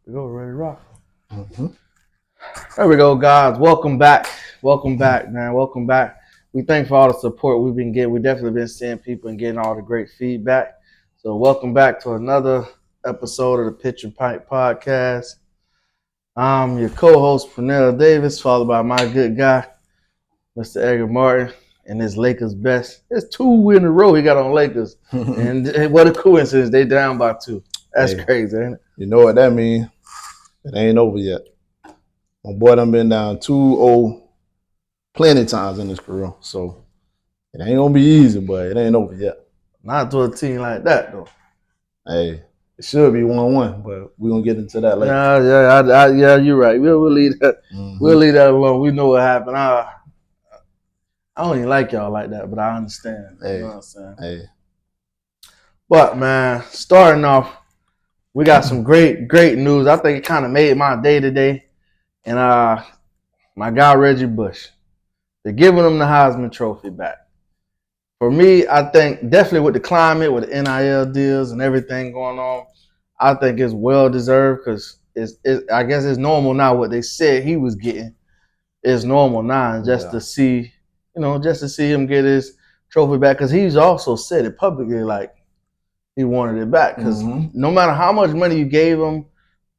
We go, ready to rock. Mm-hmm. There we go, guys. Welcome back. Welcome back, man. Welcome back. We thank for all the support we've been getting. We definitely been seeing people and getting all the great feedback. So welcome back to another episode of the Pitch and Pipe Podcast. I'm your co-host, Pernell Davis, followed by my good guy, Mr. Edgar Martin, and his Lakers best. It's 2 in a row he got on Lakers. And what a coincidence. They down by 2. That's crazy, ain't it? You know what that means? It ain't over yet. My boy done been down 2-0 plenty times in his career. So it ain't gonna be easy, but it ain't over yet. Not to a team like that, though. Hey, it should be 1-1, but we're gonna get into that later. Yeah, you're right. We'll leave that. Mm-hmm. We'll leave that alone. We know what happened. I don't even like y'all like that, but I understand. Hey, you know what I'm saying? Hey. But man, starting off, we got some great news. I think it kind of made my day today. And my guy Reggie Bush, they're giving him the Heisman Trophy back. For me, I think definitely with the climate, with the NIL deals and everything going on, I think it's well deserved because I guess it's normal now. What they said he was getting is normal now, just to see, just to see him get his trophy back, because he's also said it publicly like he wanted it back. Because no matter how much money you gave him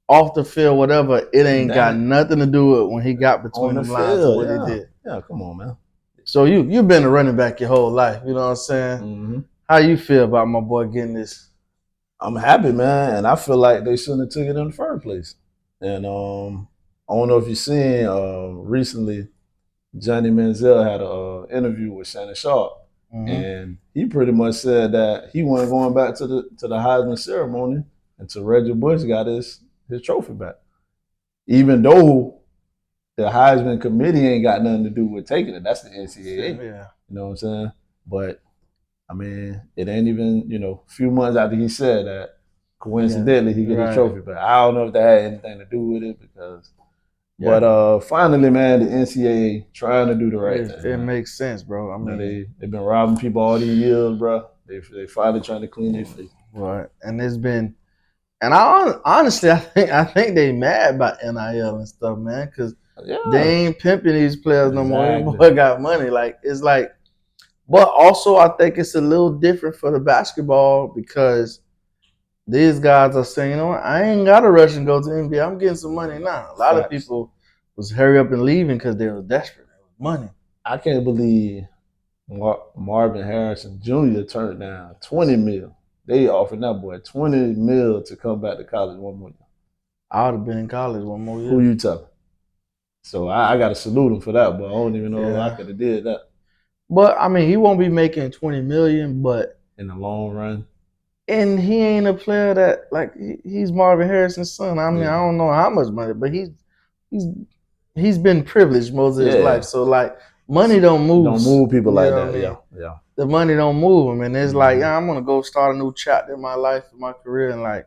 off the field, whatever, it ain't got nothing to do with when he got between the lines of what he did. Yeah, come on, man. So you've been a running back your whole life, you know what I'm saying? Mm-hmm. How you feel about my boy getting this? I'm happy, man, and I feel like they shouldn't have took it in the first place. And I don't know if you've seen recently, Johnny Manziel had an interview with Shannon Sharp, and he pretty much said that he wasn't going back to the Heisman ceremony until Reggie Bush got his trophy back, even though the Heisman committee ain't got nothing to do with taking it. That's the NCAA. Yeah. You know what I'm saying? But I mean, it ain't even, a few months after he said that, coincidentally, he get his trophy back. I don't know if that had anything to do with it because, but finally, man, the NCAA trying to do the right thing. It makes sense, bro. I mean, they've been robbing people all these years, bro. They finally trying to clean their face. Right, and it's been, and I honestly, I think they mad about NIL and stuff, man, because they ain't pimping these players no more. Them boy got money, like it's like. But also, I think it's a little different for the basketball because these guys are saying, you know what, I ain't got to rush and go to NBA. I'm getting some money now. A lot of people was hurry up and leaving because they were desperate. It was money. I can't believe Marvin Harrison Jr. turned down $20 million. They offered that boy $20 million to come back to college one more year. I would have been in college one more year. Who you telling? So I got to salute him for that, but I don't even know if I could have did that. But I mean, he won't be making $20 million, but in the long run. And he ain't a player that like he's Marvin Harrison's son. I mean, I don't know how much money, but he's been privileged most of his life. So like money don't move. Don't move people like that. I mean? Yeah. The money don't move him, and it's like, I'm gonna go start a new chapter in my life, in my career, and like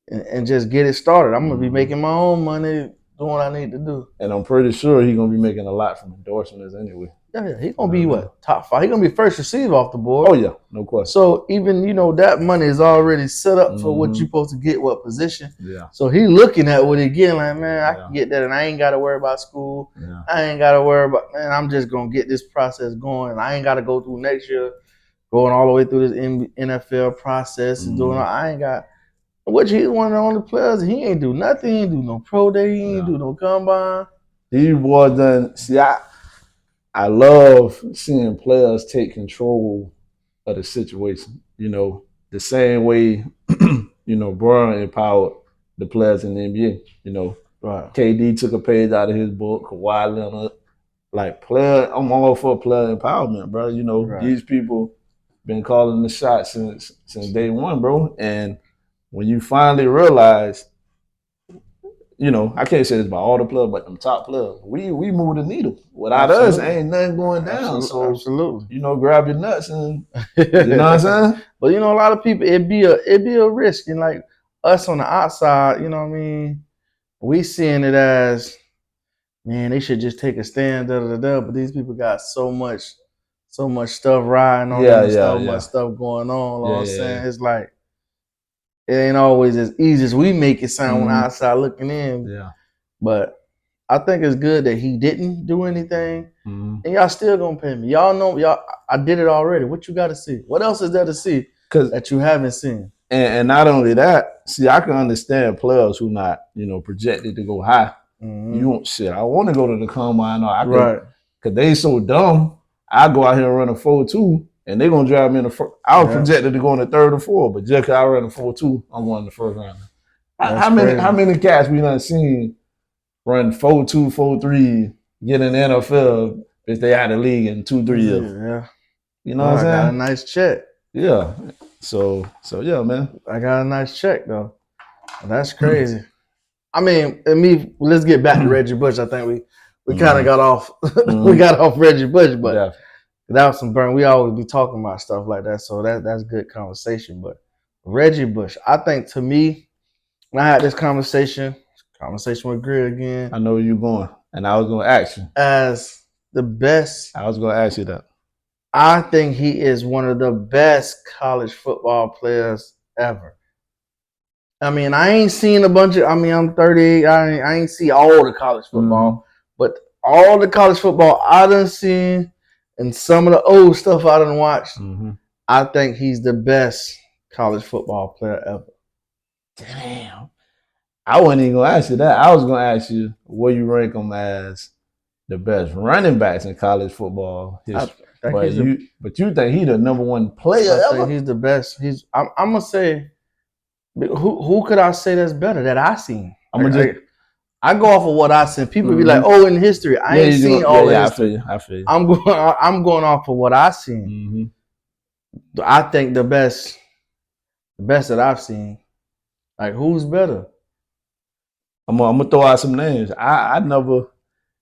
and just get it started. I'm gonna be making my own money, doing what I need to do. And I'm pretty sure he's gonna be making a lot from endorsements anyway. Yeah, he's gonna be top 5. He's gonna be first receiver off the board. Oh yeah, no question. So even that money is already set up for what you're supposed to get, what position. Yeah. So he looking at what he getting, like, man, I can get that, and I ain't got to worry about school. Yeah. I ain't got to worry about, man. I'm just gonna get this process going. I ain't got to go through next year, going all the way through this NFL process and doing. I ain't got. Which he's one of the only players. He ain't do nothing. He ain't do no pro day. He ain't do no combine. He was done. See, I love seeing players take control of the situation. The same way, Bron empowered the players in the NBA. Right. KD took a page out of his book. Kawhi Leonard, I'm all for player empowerment, bro. These people been calling the shots since day one, bro. And when you finally realize, I can't say this about all the players, but them top players, we move the needle. Without us, ain't nothing going down. Absolutely. Grab your nuts and you know what I'm saying? But a lot of people, it'd be a risk. And like us on the outside, you know what I mean? We seeing it as, man, they should just take a stand, But these people got so much stuff riding on them, so much stuff going on. You know what I'm saying? It's like, it ain't always as easy as we make it sound on the Mhm. outside looking in. Yeah. But I think it's good that he didn't do anything. Mhm. And y'all still gonna pay me. Y'all know I did it already. What you gotta see? What else is there to see Cause that you haven't seen? and not only that, see, I can understand players who not, projected to go high. You want shit. I want to go to the combine. Or I could, Right. cause they so dumb. I go out here and run a 4.2, and they gonna drive me in the first. I was Yeah. projected to go in the third or fourth, but just cause I ran a 4.2, I'm going in the first round. That's How crazy. many cats we done seen run 4.2, 4.3, get in the NFL if they out of the league in 2-3 years? Yeah. You know Well, what I got a I'm saying? nice check. Yeah. So yeah, man. I got a nice check though. That's crazy. I mean, and me. Let's get back to Reggie Bush. I think we kind of got off. We got off Reggie Bush, but Definitely. that was some burn. We always be talking about stuff like that, so that's good conversation. But Reggie Bush, I think to me, when I had this conversation with Greer again, I know where you're going, and I was gonna ask you. as the best. I was gonna ask you that. I think he is one of the best college football players ever. I mean, I ain't seen a bunch of. I mean, I'm 38. I ain't see all the college football, but all the college football I done seen, and some of the old stuff I done watched. I think he's the best college football player ever. Damn. I wasn't even gonna ask you that. I was gonna ask you where you rank him as the best running backs in college football history. But you think he the number one player I ever? think he's the best. I'm gonna say, who could I say that's better that I seen? I go off of what I seen. People be like, "Oh, in history, I ain't seen all of history." I feel you. I'm going off of what I seen. I think the best that I've seen. Like, who's better? I'm gonna throw out some names. I never.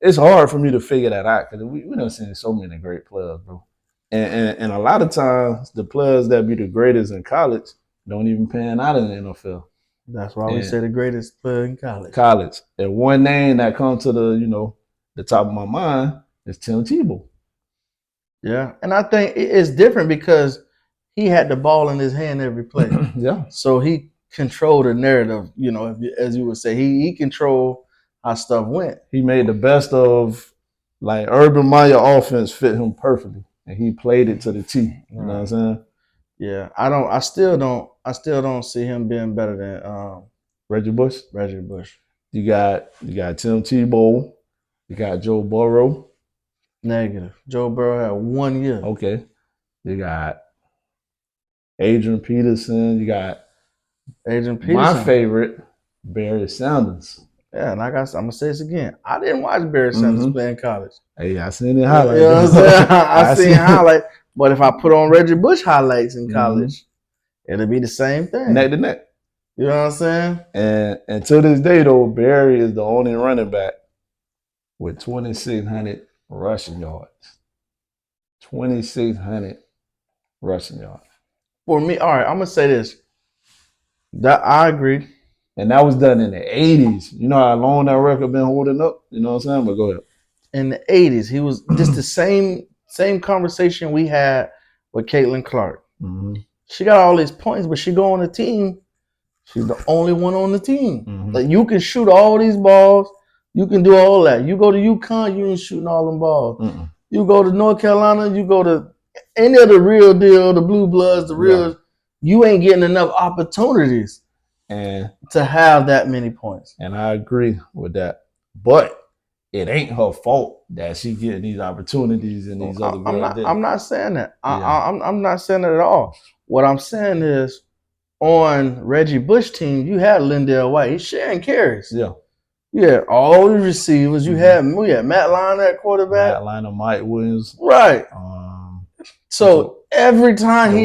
It's hard for me to figure that out because we done seen so many great players, bro. And a lot of times the players that be the greatest in college don't even pan out in the NFL. That's why we say the greatest player in college. College. And one name that comes to the top of my mind is Tim Tebow. Yeah, and I think it's different because he had the ball in his hand every play. Yeah. So he controlled the narrative. As you would say, he controlled how stuff went. He made the best of like Urban Meyer offense fit him perfectly, and he played it to the T. You know what I'm saying? Yeah, I still don't see him being better than Reggie Bush. Reggie Bush. You got Tim Tebow. You got Joe Burrow. Negative. Joe Burrow had 1 year. Okay. You got Adrian Peterson. You got Adrian Peterson. My favorite, Barry Sanders. Yeah, and I'm gonna say this again. I didn't watch Barry Sanders play in college. Hey, I seen it highlights. You know what I'm saying? I seen highlights. But if I put on Reggie Bush highlights in college, it'll be the same thing. Neck to neck. You know what I'm saying? And to this day, though, Barry is the only running back with 2,600 rushing yards. 2,600 rushing yards. For me, all right, I'm gonna say this. That I agree. And that was done in the 80s. You know how long that record been holding up? You know what I'm saying? But go ahead. In the 80s, he was just the same conversation we had with Caitlin Clark. She got all these points, but she go on the team. She's the only one on the team. Like, you can shoot all these balls. You can do all that. You go to UConn, you ain't shooting all them balls. You go to North Carolina, you go to any of the real deal, the Blue Bloods, the real, you ain't getting enough opportunities and to have that many points. And I agree with that. But it ain't her fault that she getting these opportunities and these other girls. I'm not saying that. I'm not saying that at all. What I'm saying is, on Reggie Bush team, you had Lindell White. He's sharing carries. Yeah. Yeah, all the receivers. You had Matt Lyon at quarterback. Matt Lyon, Mike Williams. Right. So every time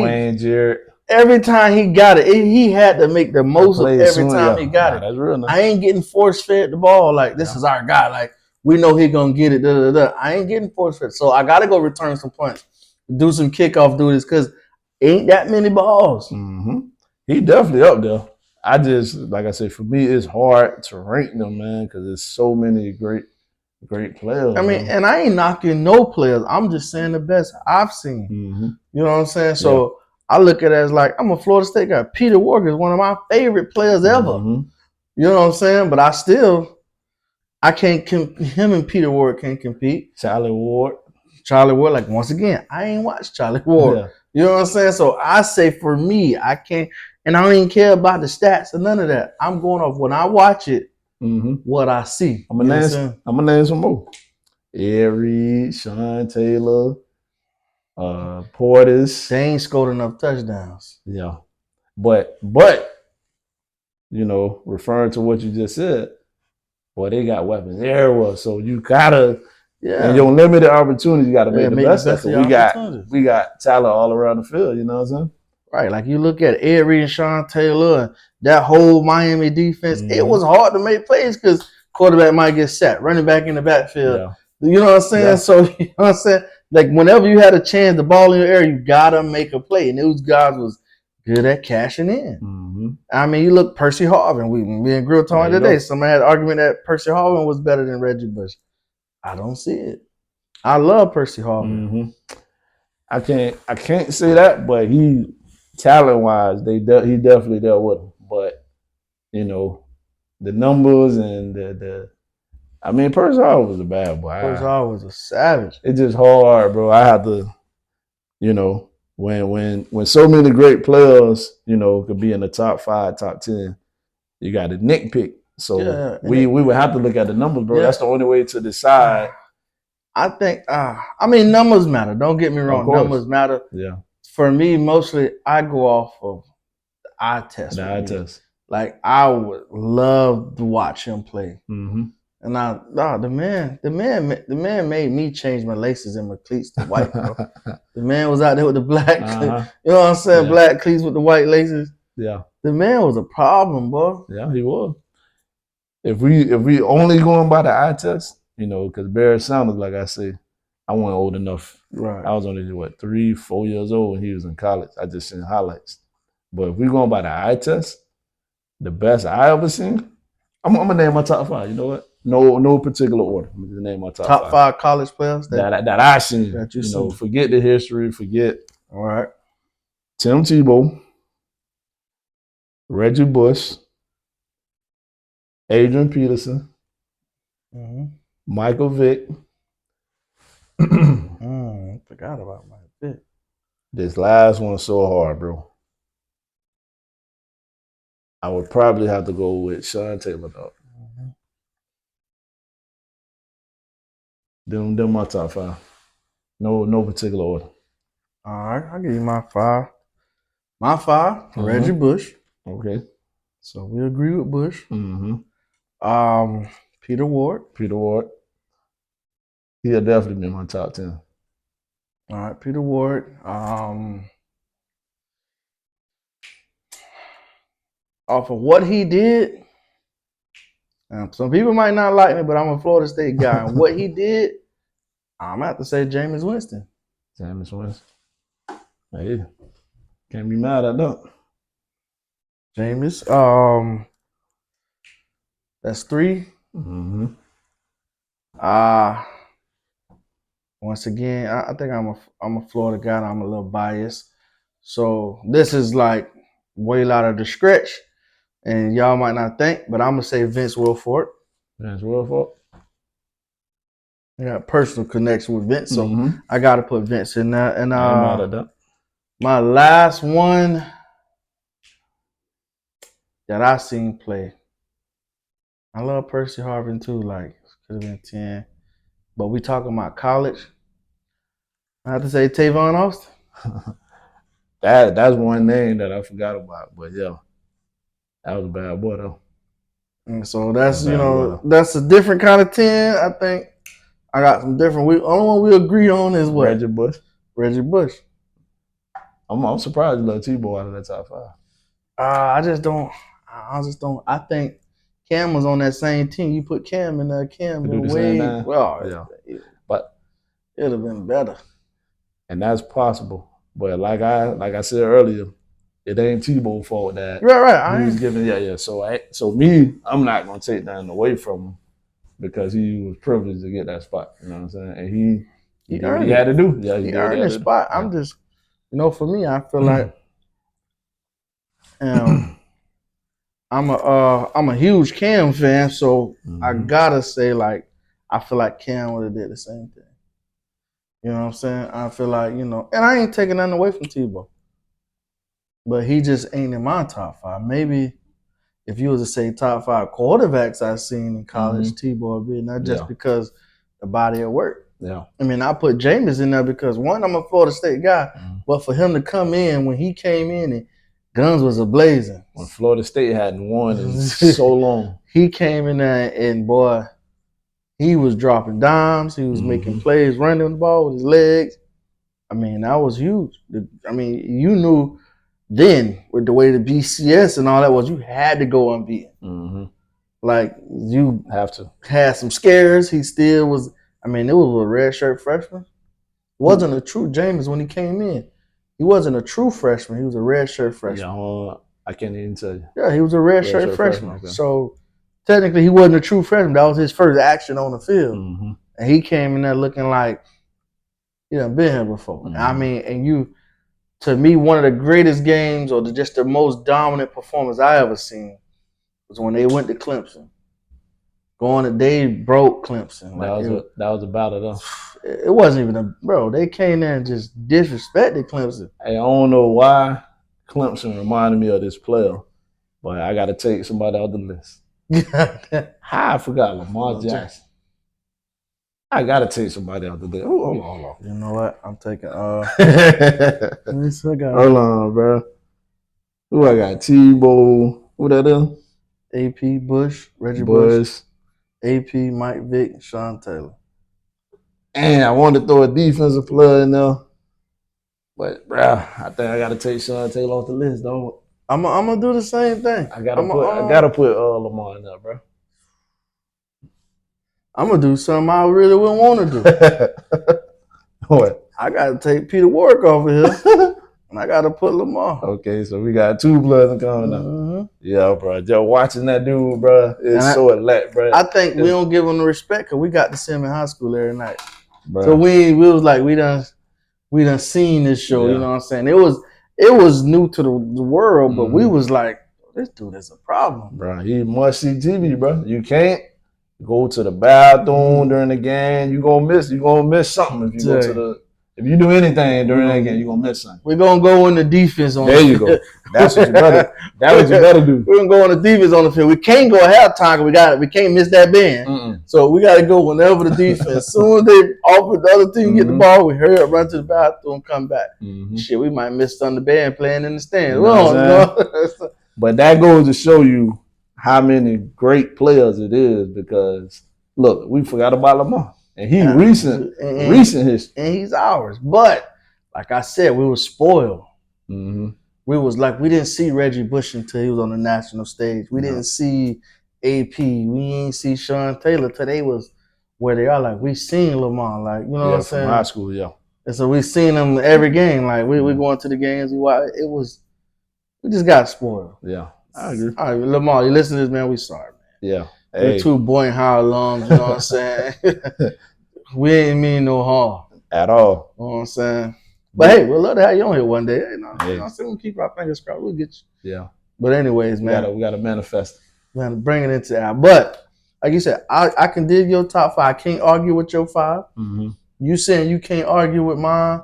every time he got it, he had to make the most of every time he got it. That's real nice. I ain't getting force fed the ball like this is our guy. Like, we know he gonna get it. I ain't getting force fed, so I gotta go return some punts, do some kickoff duties because ain't that many balls. He definitely up there. I just, like I said, for me, it's hard to rank them, man, because there's so many great players. I mean, and I ain't knocking no players. I'm just saying the best I've seen. You know what I'm saying? So I look at it as like I'm a Florida State guy. Peter Walker is one of my favorite players ever. Mm-hmm. You know what I'm saying? But I can't. Him and Peter Ward can't compete. Charlie Ward, like once again, I ain't watched Charlie Ward. Yeah. You know what I'm saying? So I say for me, I can't, and I don't even care about the stats or none of that. I'm going off when I watch it, what I see. I'm gonna name some more. Ed Reed, Sean Taylor, Portis. They ain't scored enough touchdowns. Yeah, but you know, referring to what you just said, boy, they got weapons everywhere. So you gotta, in your limited opportunity, you gotta make the best of it. We got talent all around the field. You know what I'm saying? Right, like you look at Ed Reed and Sean Taylor, and that whole Miami defense. It was hard to make plays because quarterback might get set, running back in the backfield. Yeah. You know what I'm saying? So you know what I'm saying? Like whenever you had a chance, the ball in your air, you gotta make a play. And those guys was good at cashing in. I mean, you look Percy Harvin. Me and Grill talking today. Somebody had an argument that Percy Harvin was better than Reggie Bush. I don't see it. I love Percy Harvin. I can't say that, but he talent wise, he definitely dealt with him. But you know, the numbers and the I mean, Percy Harvin was a bad boy. Percy Harvin was a savage. It's just hard, bro. I have to, you know, when so many great players, you know, could be in the top 5, top 10, you got to nitpick. So we would have to look at the numbers, bro. That's the only way to decide. I think, I mean, numbers matter. Don't get me wrong. Numbers matter. Yeah. For me, mostly, I go off of the eye test. The eye test. Like, I would love to watch him play. And the man made me change my laces and my cleats to white, bro. The man was out there with the black, you know what I'm saying? Yeah. Black cleats with the white laces. Yeah. The man was a problem, bro. Yeah, he was. If we only going by the eye test, you know, because Barry Sanders, like I said, I wasn't old enough. Right. I was only 3, 4 years old when he was in college. I just seen highlights. But if we going by the eye test, the best I ever seen, I'm gonna name my top 5. You know what? No particular order. I'm gonna name my top 5 college players that I seen. That you know, forget the history. Forget. All right. Tim Tebow, Reggie Bush, Adrian Peterson, Michael Vick. Forgot about Michael Vick. This last one's so hard, bro. I would probably have to go with Sean Taylor, though. Them my top 5. No particular order. All right, I'll give you my 5. My 5, Reggie Bush. Okay. So we agree with Bush. Peter Ward. He'll definitely be in my top 10. All right, Peter Ward. Off of what he did, some people might not like me, but I'm a Florida State guy. And what he did, I'm going to have to say Jameis Winston. Jameis Winston. Hey, can't be mad at that. Jameis. That's 3. Once again, I think I'm a Florida guy and I'm a little biased. So this is like way out of the stretch. And y'all might not think, but I'm going to say Vince Wilfork. Vince Wilfork? I got a personal connection with Vince, so I got to put Vince in there. And my last one that I seen play, I love Percy Harvin too. Like, could have been 10. But we talking about college. I have to say Tavon Austin. That's one name that I forgot about. But yeah, that was a bad boy though. And so that's that's a different kind of 10. I think I got some different. Only one we agree on is what? Reggie Bush. Reggie Bush. I'm surprised you let Tebow out of that top 5. I just don't. I think Cam was on that same team. You put Cam in there. Cam would way well. Yeah. But it would have been better. And that's possible. But like I said earlier, it ain't Tebow's fault that right. He was giving So me, I'm not gonna take that away from him because he was privileged to get that spot. You know what I'm saying? And he did what he had to do. Yeah, he earned that spot. Yeah. I'm just, for me, I feel like I'm a huge Cam fan, so I Mhm. gotta say, like, I feel like Cam would have did the same thing. You know what I'm saying? I feel like, and I ain't taking nothing away from Tebow, but he just ain't in my top five. Maybe if you was to say top five quarterbacks I've seen in college, Tebow would be, not just because the body of work. Yeah. I mean, I put Jameis in there because one, I'm a Florida State guy, but for him to come in when he came in and guns was ablazing. When Florida State hadn't won in so long. He came in there and boy, he was dropping dimes. He was making plays, running the ball with his legs. I mean, that was huge. I mean, you knew then with the way the BCS and all that was, you had to go unbeaten. Like you have to had some scares. He still was. I mean, it was a red shirt freshman. Wasn't a true Jameis when he came in. He wasn't a true freshman. He was a red shirt freshman. Yeah, I can't even tell you. Yeah, he was a red shirt freshman. Okay. So technically, he wasn't a true freshman. That was his first action on the field, and he came in there looking like been here before. I mean, and to me, one of the greatest games or just the most dominant performance I ever seen was when they went to Clemson. They broke Clemson. That was about it, though. It wasn't even they came there and just disrespected Clemson. Hey, I don't know why Clemson reminded me of this player, but I got to take somebody out the list. I forgot Lamar Jackson. I got to take somebody out the list. Hold on. You know what? I'm taking. Hold on, bro. Who I got? Tebow. Who that is? AP Bush, Reggie Bush, AP Mike Vick, Sean Taylor. And I wanted to throw a defensive player in there, but bro, I think I got to take Sean Taylor off the list, though. I'm gonna do the same thing. I gotta put Lamar in there, bro. I'm gonna do something I really wouldn't want to do. What? I gotta take Peter Warrick off of here, and I gotta put Lamar. Okay, so we got two players coming up. Yeah, bro. Just watching that dude, bro, it's so elect, bro. I think we don't give him the respect because we got to see him in high school every night. Bro. So we was like we done seen this show. You know what I'm saying? It was new to the world, but we was like, this dude is a problem, bro. He must see TV, bro. You can't go to the bathroom during the game. You gonna miss something if you go to the. If you do anything during that game, you're gonna miss something. We're gonna go in the defense on there. You go. That's what you better. That's what you better do. We're gonna go on the defense on the field. We can't go at halftime. We can't miss that band. So we gotta go whenever the defense. As soon as they offer the other team get the ball, we hurry up, run to the bathroom, come back. Shit, we might miss some of the band playing in the stands. You know but that goes to show you how many great players it is because look, we forgot about Lamar. And he recent history. And he's ours. But like I said, we were spoiled. We was like, we didn't see Reggie Bush until he was on the national stage. We didn't see AP. We didn't see Sean Taylor till they was where they are. Like we seen Lamar. Like, you know what I'm saying? From high school, yeah. And so we seen him every game. Like we going to the games. We just got spoiled. Yeah. I agree. All right, Lamar, you listen to this, man. We sorry, man. Yeah. We're two Boyne High alums, you know what I'm saying? We ain't mean no harm. At all. You know what I'm saying? But hey, we'll love to have you on here one day. You know what I'm saying? We'll keep our fingers crossed. We'll get you. Yeah. But anyways, man. We gotta manifest. Man, bring it into that. But like you said, I can dig your top five. I can't argue with your five. You saying you can't argue with mine.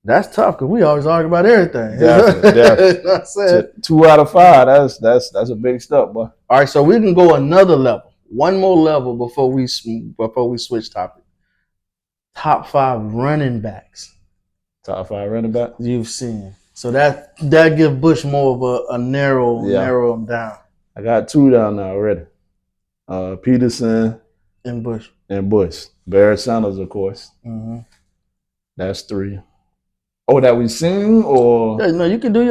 That's tough because we always argue about everything. Definitely. You know what I'm saying? 2 out of 5. That's a big step, boy. All right, so we can go another level, one more level before we switch topic. Top 5 running backs. Top 5 running backs you've seen. So that give Bush more of a narrow them down. I got 2 down there already. Peterson and Bush. Barry Sanders, of course. That's 3. Oh, that we seen or no? You can do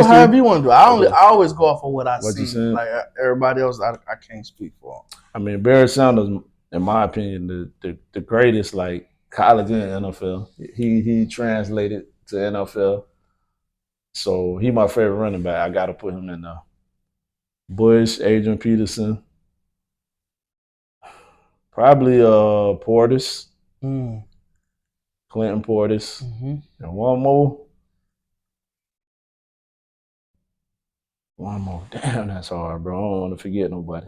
however you want to do. I always go off of what I see. Like everybody else, I can't speak for them. I mean, Barry Sanders, in my opinion, the greatest like college and NFL. He translated to NFL, so he my favorite running back. I got to put him in there. Bush, Adrian Peterson, probably Portis. Clinton Portis. And one more. One more. Damn, that's hard, bro. I don't want to forget nobody.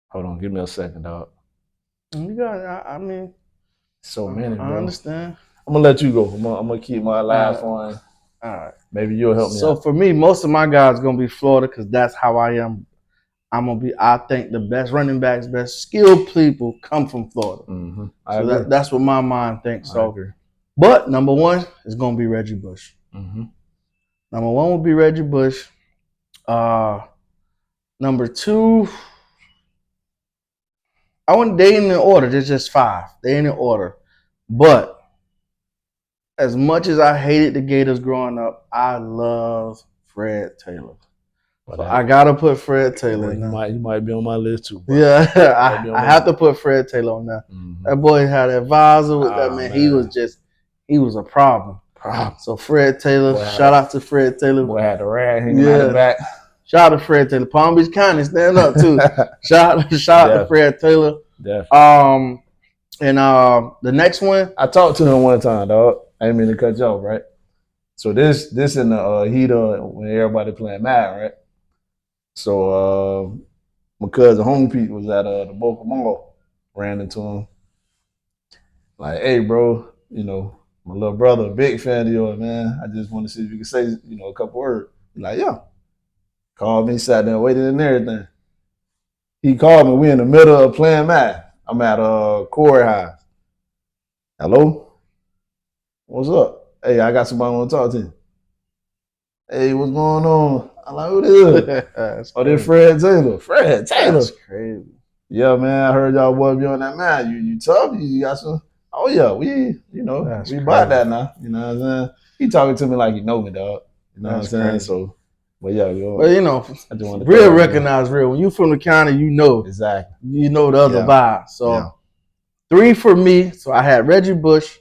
Hold on, give me a second, dog. You got. I mean, So many, bro. I understand. I'm gonna let you go. I'm gonna keep my last one. All right. Maybe you'll help me So out. for me, most of my guys gonna be Florida because that's how I am. I think the best running backs, best skilled people come from Florida. Mm-hmm. I So agree. that's what my mind thinks. I So, agree. but number one is gonna be Reggie Bush. Mm-hmm. Number one will be Reggie Bush. Number two, I wouldn't. They ain't in order. There's just five. They ain't in order. But as much as I hated the Gators growing up, I love Fred Taylor. But So I gotta put Fred Taylor boy, in there. you might be on my list too. Bro. Yeah, I have to put Fred Taylor on there. Mm-hmm. That boy had an advisor with that man. He was a problem. So Fred Taylor, shout out to Fred Taylor. Boy had the rag hanging out the back. Shout out to Fred Taylor. Palm Beach County, stand up too. shout out to Fred Taylor. Definitely. And the next one, I talked to him one time, dog. I didn't mean to cut you off, right? So this in the heat of when everybody playing Mad, right? So my cousin Home Pete was at the Boca Mall, ran into him. Like, hey, bro, you know, my little brother, a big fan of yours, man. I just want to see if you can say, you know, a couple words. Like, yeah. Called me, sat there, waited and everything. He called me. We in the middle of playing Mad. I'm at Corey High. Hello? What's up? Hey, I got somebody I want to talk to you. Hey, what's going on? I'm like, who this is? Oh, this Fred Taylor. Fred Taylor. That's crazy. Yeah, man, I heard y'all boys be on that man. You tough? You got some? Oh, yeah, we bought that now. You know what I'm saying? He talking to me like he know me, dog. You know what I'm saying? Crazy. So, but yeah, but you know, real recognize real. When you from the county, you know. Exactly. You know the other vibe. So 3 for me. So I had Reggie Bush,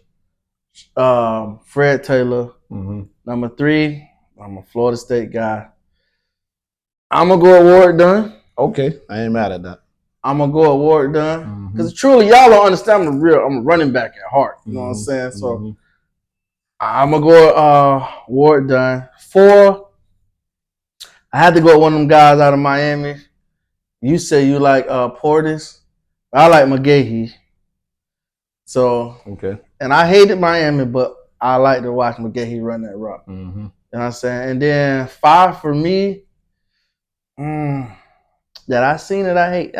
Fred Taylor. Mm-hmm. Number 3, I'm a Florida State guy. I'm gonna go award done. Okay, I ain't mad at that. I'm gonna go award done because truly, y'all don't understand. I'm a running back at heart. You know what I'm saying? So I'm gonna go award done. 4, I had to go with one of them guys out of Miami. You say you like Portis. I like McGahee. So and I hated Miami, but I like to watch McGahee run that rock. You know what I'm saying? And then 5 for me. That I seen that I hate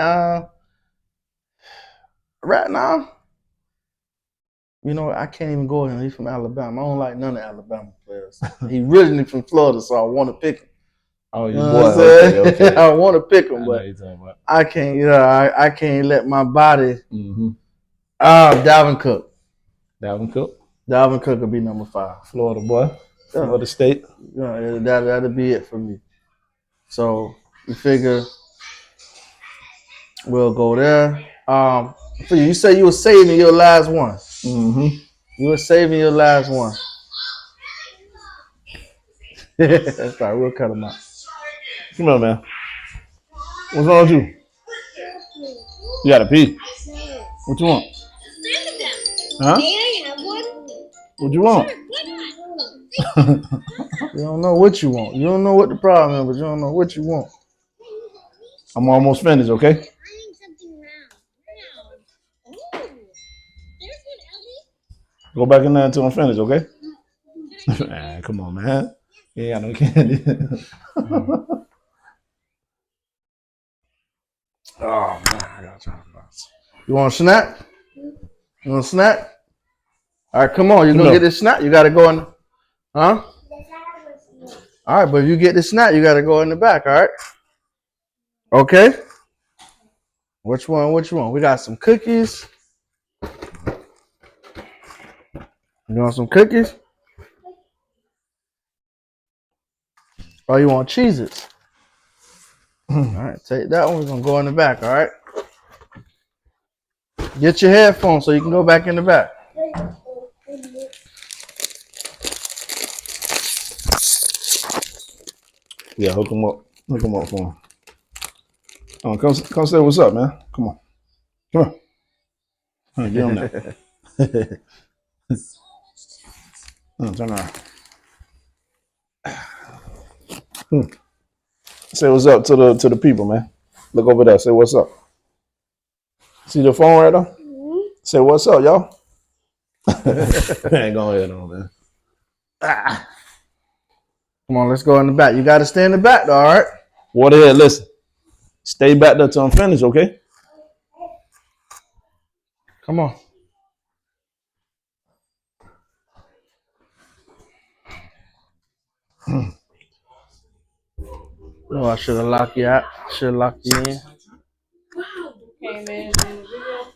right now. You know, I can't even go him. He's from Alabama. I don't like none of Alabama players. He originally from Florida, so I want to pick him. Oh, you boy. Okay. I want to pick him, but I can't. You know, I can't let my body. Dalvin Cook. Dalvin Cook. Dalvin Cook will be number 5. Florida boy. Florida State. Yeah, that'll be it for me. So you figure we'll go there. For you say you were saving your last one. You were saving your last one. That's right. We'll cut them out. Come on, man. What's wrong with you? You gotta pee. What you want? Huh? What you want? You don't know what you want. You don't know what the problem is, but you don't know what you want. I'm almost finished, okay? Go back in there until I'm finished, okay? Man, come on, man. You ain't got no candy. Oh, man. I got time. You want a snack? You want a snack? All right, come on. You're going to get this snack. You got to go in. Huh? All right, but if you get the snack, you got to go in the back, all right? Okay. Which one? We got some cookies. You want some cookies? Oh, you want Cheez-Its? All right, take that one. We're going to go in the back, all right? Get your headphones so you can go back in the back. Yeah, hook him up. Hook him up for him. Oh, come say what's up, man. Come on. Come on. Get on there. Turn around. Say what's up to the people, man. Look over there. Say what's up. See the phone right there? Mm-hmm. Say what's up, y'all. Ain't going ahead on, man. Ah. Come on, let's go in the back. You got to stay in the back, though, all right? Waterhead, listen. Stay back there till I'm finished, okay? Come on. No, I should have locked you out. Should have locked you in. Came in the video.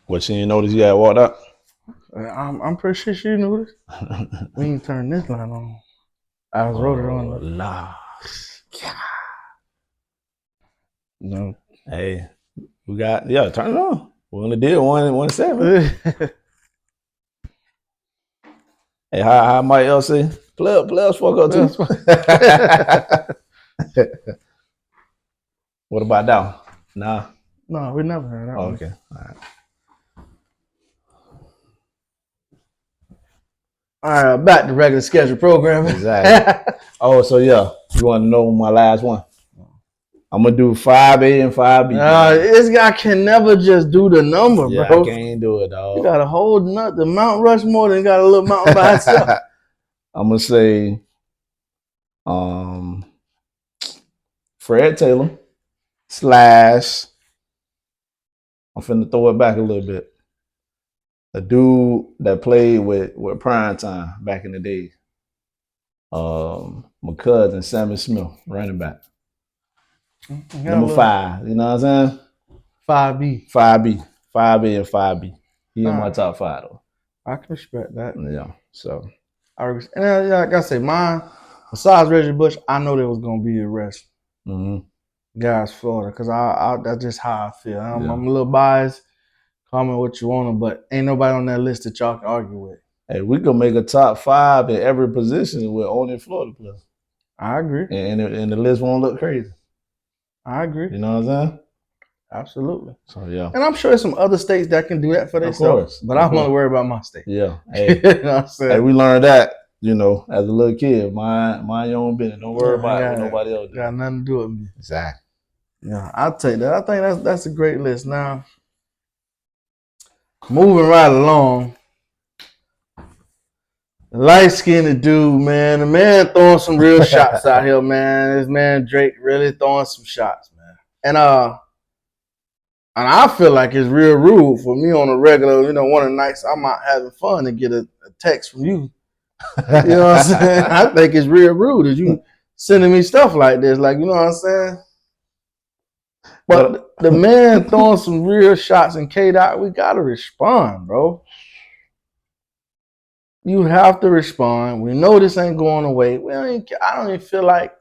What, she didn't notice you had walked out? I'm pretty sure she knew this. We ain't turned this line on. I was wrote it on. Nah. No. Hey, we got, turn it on. We only did 1-7. Hey, how Mike else say? Players fuck up too. What about that? Nah. No, we never heard that. Okay. All right. All right, back to regular schedule programming. Exactly. Oh, so yeah, you want to know my last one? I'm gonna do 5A and 5B. This guy can never just do the number, yeah, bro. I can't do it, dog. You got a whole nut. The Mount Rushmore than got a little mountain by itself. I'm gonna say, Fred Taylor / I'm finna throw it back a little bit. A dude that played with Prime Time back in the day. My cousin Sammy Smith, running back. Number 5. You know what I'm saying? 5B. 5B. 5A and 5B. He in my top 5 though. I can respect that. Yeah. So like I say, mine, besides Reggie Bush, I know there was gonna be a rest. Guys, Florida, because that's just how I feel. I'm a little biased. Comment what you want, but ain't nobody on that list that y'all can argue with. Hey, we can make a top 5 in every position with only Florida players. I agree. And the list won't look crazy. I agree. You know what I'm saying? Absolutely. So yeah. And I'm sure there's some other states that can do that for themselves. But I'm gonna worry about my state. Yeah. Hey, you know what I'm saying? Hey, we learned that, as a little kid. Mind your own business. Don't worry about what nobody else does. Got nothing to do with me. Exactly. Yeah, I'll take that. I think that's a great list. Now, moving right along. Light-skinned dude, man. The man throwing some real shots out here, man. This man Drake really throwing some shots, man. And I feel like it's real rude for me on a regular, one of the nights I'm out having fun to get a text from you. You know what I'm saying? I think it's real rude that you sending me stuff like this. Like, you know what I'm saying? But the man throwing some real shots in K-Dot, we got to respond, bro. You have to respond. We know this ain't going away. I don't even feel like,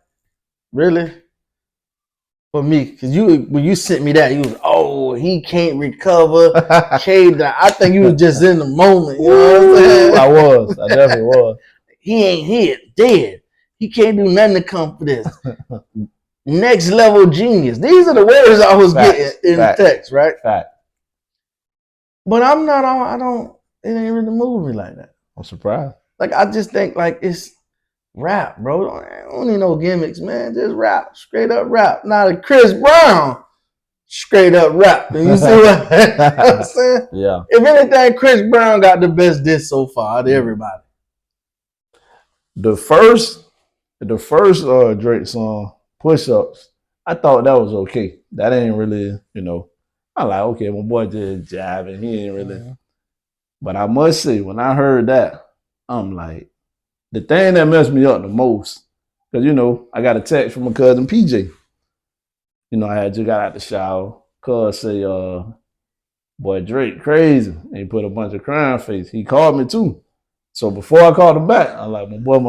really, for me, because when you sent me that, you was, he can't recover. K-Dot. I think you was just in the moment. You know what I'm saying? I definitely was. He ain't here, dead. He can't do nothing to come for this. Next level genius. These are the words I was getting in the text, right? Fact. But it ain't really moving me like that. I'm surprised. Like, I just think, like, it's rap, bro. I don't need no gimmicks, man. Just rap. Straight up rap. Now, the Chris Brown, straight up rap. You see what I'm saying? Yeah. If anything, Chris Brown got the best diss so far out of everybody. The first Drake song, Push Ups, I thought that was okay. That ain't really, I like, okay, my boy just jabbing. He ain't really. But I must say, when I heard that, I'm like, the thing that messed me up the most, because, I got a text from my cousin PJ. I had just got out the shower. Cuz say, boy, Drake crazy. And he put a bunch of crying face. He called me too. So before I called him back, I'm like, my boy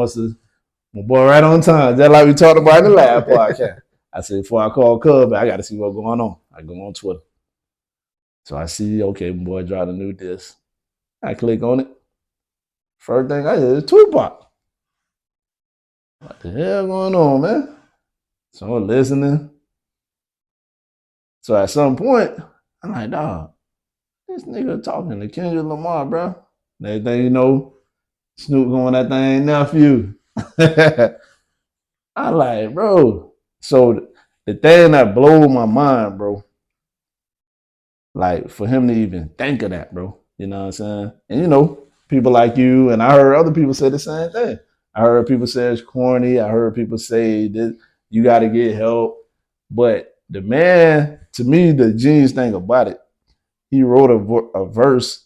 right on time. Just like we talked about in the last podcast. I said, before I call Cuz back, I got to see what's going on. I go on Twitter. So I see, okay, my boy dropped a new disc. I click on it. First thing I hear is Tupac. What the hell going on, man? So I'm listening. So at some point, I'm like, dog, This nigga talking to Kendrick Lamar, bro. Next thing you know, Snoop going that thing nephew. I like, bro. So the thing that blew my mind, bro, like for him to even think of that, bro. You know what I'm saying? And you know, people like you, and I heard other people say the same thing. I heard people say it's corny. I heard people say that you got to get help. But the man, to me, the genius thing about it, he wrote a verse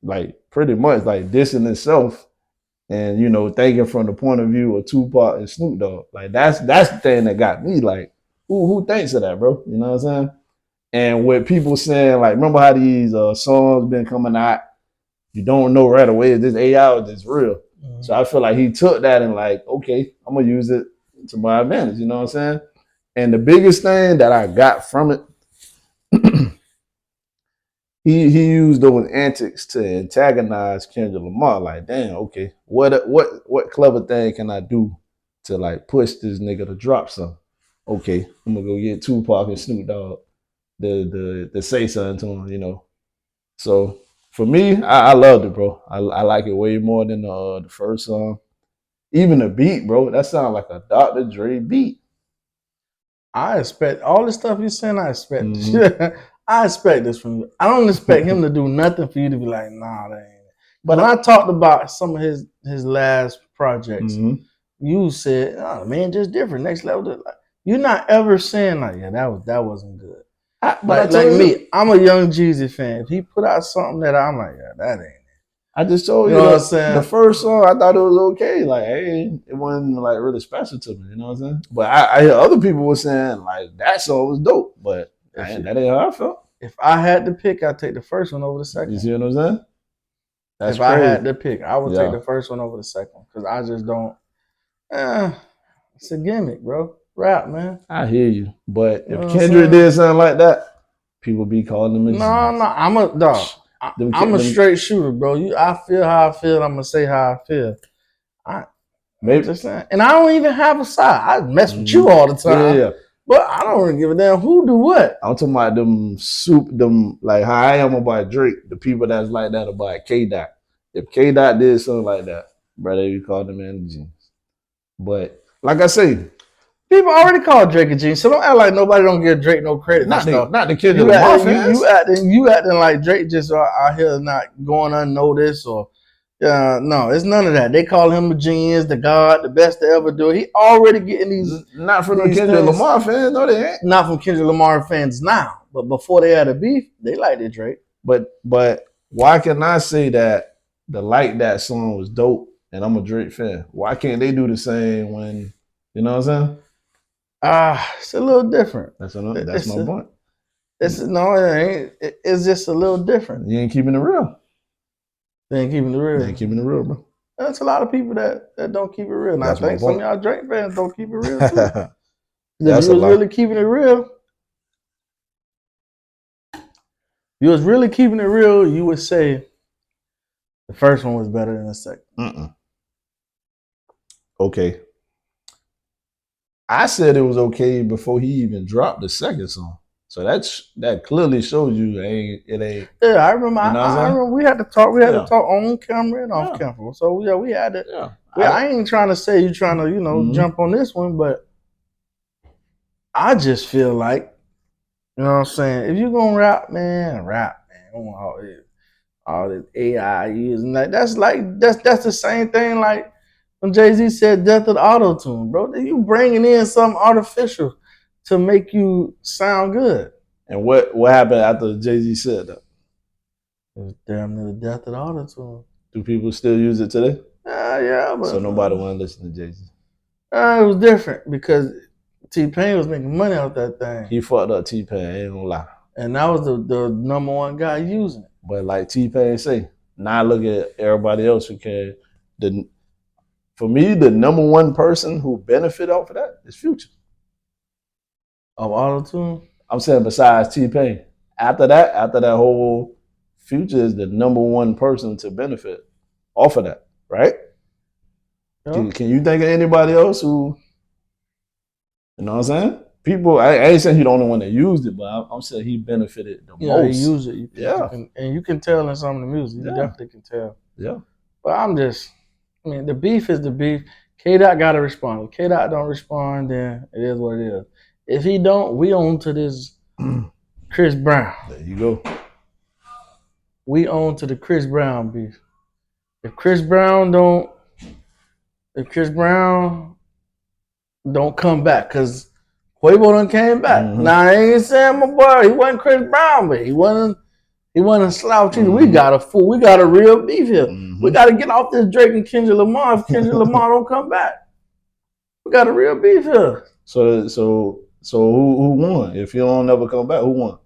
like pretty much like dissing himself, and you know, thinking from the point of view of Tupac and Snoop Dogg. Like that's the thing that got me. Like, who thinks of that, bro? You know what I'm saying? And with people saying, like, remember how these songs been coming out, you don't know right away is this AI or this real. Mm-hmm. So I feel like he took that and like, okay, I'm gonna use it to my advantage. You know what I'm saying? And the biggest thing that I got from it, he used those antics to antagonize Kendrick Lamar. Like, damn, okay, what clever thing can I do to like push this nigga to drop something? Okay, I'm gonna go get Tupac and Snoop Dogg to say something to him, you know. So for me, I loved it, bro. I like it way more than the first song. Even the beat, bro, that sounds like a Dr. Dre beat. I expect all the stuff you're saying. I expect. Mm-hmm. I expect this from you. I don't expect him to do nothing for you to be like, nah, that ain't it. But when I talked about some of his last projects, mm-hmm. you said, oh man, just different, next level. You're not ever saying like, yeah, that wasn't good. But like me, I'm a Young Jeezy fan. If he put out something that I'm like, yeah, that ain't it. I just told you, know what I'm saying? The first song, I thought it was okay. Like, hey, it wasn't like really special to me. You know what I'm saying? But I hear other people were saying like that song was dope. But that ain't how I felt. If I had to pick, I'd take the first one over the second. You see what I'm saying? That's crazy. I had to pick, I would take the first one over the second because I just don't. It's a gimmick, bro. Rap, man. I hear you, but if Kendrick did something like that, people be calling him a genius. No, I'm a dog. I'm a straight shooter, bro. I feel how I feel. I'm gonna say how I feel. Maybe just saying, and I don't even have a side. I mess with you all the time. Yeah. But I don't really give a damn who do what. I'm talking about them like how I am about Drake. The people that's like that about K-Dot. If K-Dot did something like that, bro, they would call them a genius. But like I say, people already call Drake a genius, so don't act like nobody don't give Drake no credit. Not the Kendrick Lamar fans. You acting like Drake just out here not going unnoticed or no, it's none of that. They call him a genius, the God, the best to ever do it. He already getting these. Not from the Kendrick Lamar fans, no, they ain't. Not from Kendrick Lamar fans now, but before they had a beef, they liked it, Drake. But why can I say that the Like That song was dope and I'm a Drake fan? Why can't they do the same when, you know what I'm saying? It's a little different. That's my point. It ain't. It's just a little different. You ain't keeping it real. They ain't keeping it real. They ain't keeping it real, bro. That's a lot of people that don't keep it real. And I think some of y'all Drake fans don't keep it real too. If you was really keeping it real, you would say the first one was better than the second. Okay. I said it was okay before he even dropped the second song. So that clearly shows you it ain't. Yeah, I remember. You know I remember we had to talk. We had to talk on camera and off camera. So yeah, we had to. Yeah. I ain't trying to say you trying to jump on this one, but I just feel like, you know what I'm saying. If you gonna rap, man. All this AI using that's the same thing like when Jay-Z said death of the auto-tune, bro. You bringing in something artificial to make you sound good. And what happened after Jay-Z said that? It was damn near the death of the auto-tune. Do people still use it today? Yeah. But, so nobody want to listen to Jay-Z? It was different because T-Pain was making money off that thing. He fucked up T-Pain, I ain't gonna lie. And that was the number one guy using it. But like T-Pain say, now look at everybody else who can. For me, the number one person who benefit off of that is Future. Of auto-tune? I'm saying besides T-Pain. After that whole, Future is the number one person to benefit off of that, right? Yeah. Can you think of anybody else who, you know what I'm saying? people, I ain't saying he the only one that used it, but I'm saying he benefited the Yeah, he most. used it. Yeah. And you can tell in some of the music. You Yeah. definitely can tell. Yeah. But I mean, the beef is the beef. K-Dot got to respond. If K-Dot don't respond, then it is what it is. If he don't, we on to this Chris Brown. There you go. We on to the Chris Brown beef. If Chris Brown don't come back, because Quavo done came back. Mhm. Now I ain't saying my boy, he wasn't Chris Brown, but he wasn't a slouch either. We got a real beef here. We got to get off this Drake and Kendrick Lamar if Kendrick Lamar don't come back. We got a real beef here. So who won? If you don't never come back, who won?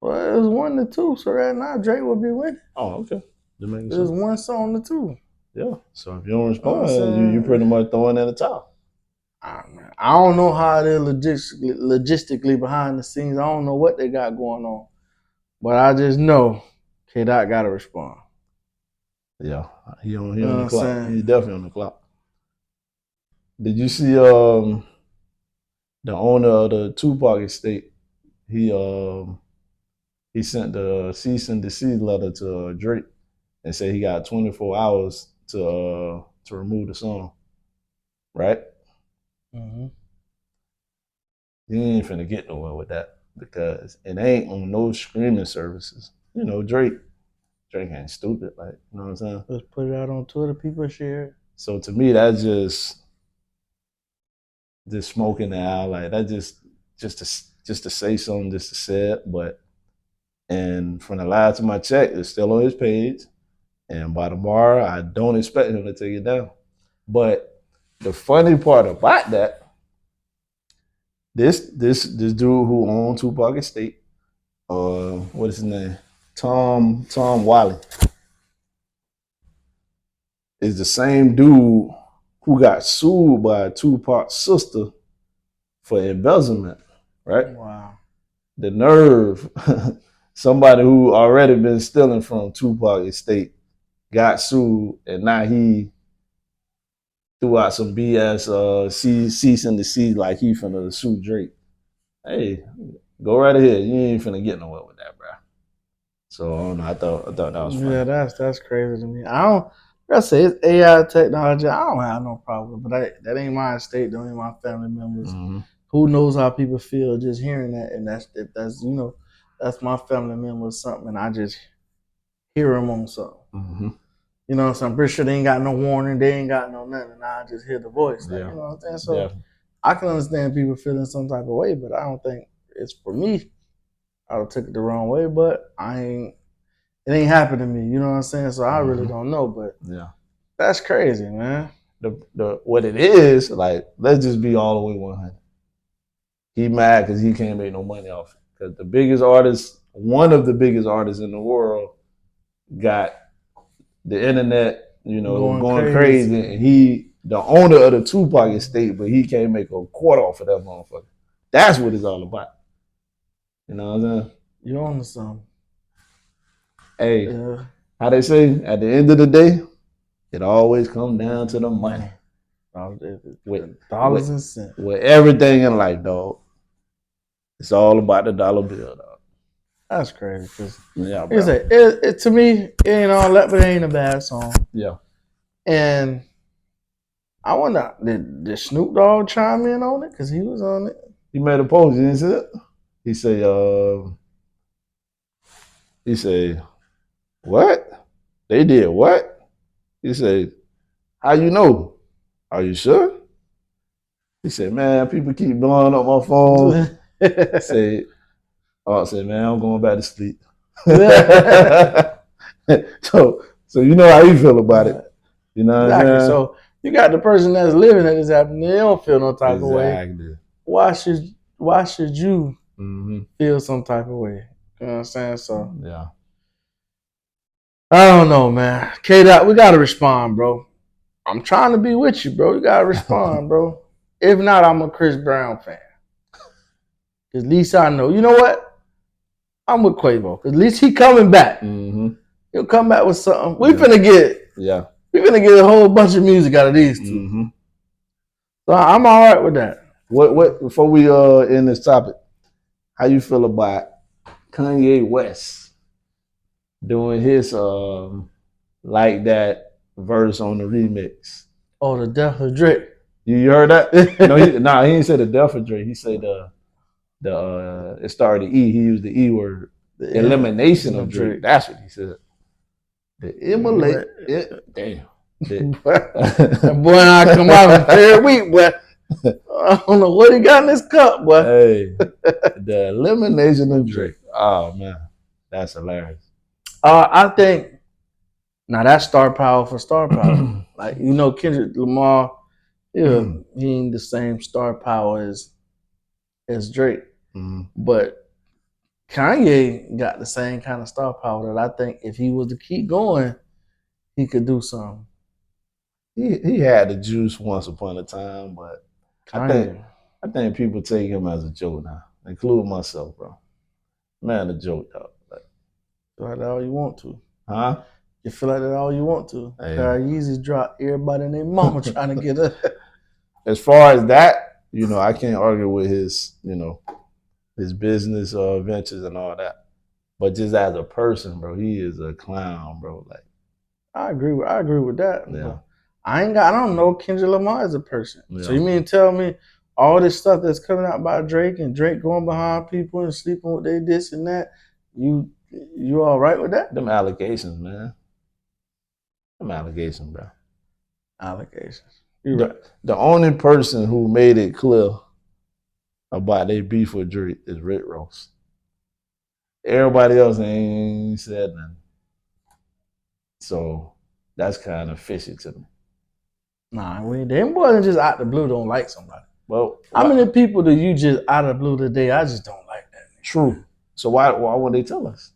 Well, it was 1-2, so right now Drake will be winning. Oh, okay. It was 1 song to 2. Yeah. So if you don't respond, you pretty much throwing in the towel. I don't know how it is logistically behind the scenes. I don't know what they got going on. But I just know K-Dot got to respond. Yeah. He on the clock. He's definitely on the clock. Did you see the owner of the Tupac estate? He sent the cease and desist letter to Drake and said he got 24 hours to remove the song. Right? Mm-hmm. You ain't finna get nowhere with that because it ain't on no streaming services. You know, Drake ain't stupid. Like, you know what I'm saying? Let's put it out on Twitter. People share it. So to me, that's just smoking the eye. Like that just to say something, just to say it. But and from the last time I checked, it's still on his page. And by tomorrow, I don't expect him to take it down. But the funny part about that, this dude who owned Tupac estate, what is his name? Tom Wiley, is the same dude who got sued by Tupac's sister for embezzlement, right? Wow. The nerve. Somebody who already been stealing from Tupac estate got sued, and now he threw out some BS cease and desist like he finna sue Drake. Hey, go right ahead. You ain't finna get nowhere with that, bro. So I don't know. I thought that was funny. Yeah, that's crazy to me. I say it's AI technology. I don't have no problem, but that ain't my estate. Don't ain't my family members. Mm-hmm. Who knows how people feel just hearing that? And that's my family member or something, and I just hear them on something. Mm-hmm. You know, so I'm pretty sure they ain't got no warning, they ain't got no nothing. And I just hear the voice. Like, Yeah. You know what I'm saying? So I can understand people feeling some type of way, but I don't think it's for me. I would take it the wrong way, but it ain't happened to me. You know what I'm saying? So I really don't know, but yeah, that's crazy, man. The what it is, like, let's just be all the way 100. He mad because he can't make no money off it. Because one of the biggest artists in the world got the internet, going crazy. And he, the owner of the Tupac estate, but he can't make a quarter off of that motherfucker. That's what it's all about. You know what I'm saying? You on to something. Hey, how they say, at the end of the day, it always comes down to the money. With dollars and cents. With everything in life, dog. It's all about the dollar bill, dog. That's crazy. Cause yeah, bro. It to me, it ain't all that, but it ain't a bad song. Yeah. And I wonder, did Snoop Dogg chime in on it? Because he was on it. He made a post, you didn't see it? He said, what? They did what? He said, how you know? Are you sure? He said, man, people keep blowing up my phone. Said, man, I'm going back to sleep. So you know how you feel about it. You know what I'm saying? So you got the person that's living it is happening. They don't feel no type of way. Why should you feel some type of way? You know what I'm saying? So yeah. I don't know, man. K-Dot, we gotta respond, bro. I'm trying to be with you, bro. You gotta respond, bro. If not, I'm a Chris Brown fan. At least I know. You know what? I'm with Quavo. At least he coming back. He'll come back with something. We finna get a whole bunch of music out of these two. So I'm all right with that. What before we end this topic, how you feel about Kanye West doing his like that verse on the remix? Oh, the death of Drake. You heard that? No, he didn't say the death of Drake. He said the it started with E. He used the E word. The elimination of Drake. That's what he said. The immolate. Damn. That boy and I come out every week, but I don't know what he got in his cup, boy. Hey, the elimination of Drake. Oh man, that's hilarious. I think now that's star power for star power. Like Kendrick Lamar, yeah, he ain't the same star power as Drake, but Kanye got the same kind of star power that I think if he was to keep going, he could do something. He had the juice once upon a time, but Kanye. I think people take him as a joke now, including myself, bro. Man, a joke, dog. Feel like that all you want to. Huh? You feel like that all you want to. Yeezy dropped everybody and their mama trying to get up. As far as that, I can't argue with his, his business ventures and all that. But just as a person, bro, he is a clown, bro. Like, I agree with that. Yeah. I don't know Kendrick Lamar as a person. Yeah. So you mean to tell me all this stuff that's coming out by Drake and Drake going behind people and sleeping with they this and that, you all right with that? Them allegations, man. Them allegations, bro. Allegations. You're right. The only person who made it clear about their beef with Drake is Rick Ross. Everybody else ain't said nothing. So that's kind of fishy to me. Nah, them boys just out the blue don't like somebody. Well, how many people do you just out of the blue today? I just don't like that. True. So why would they tell us?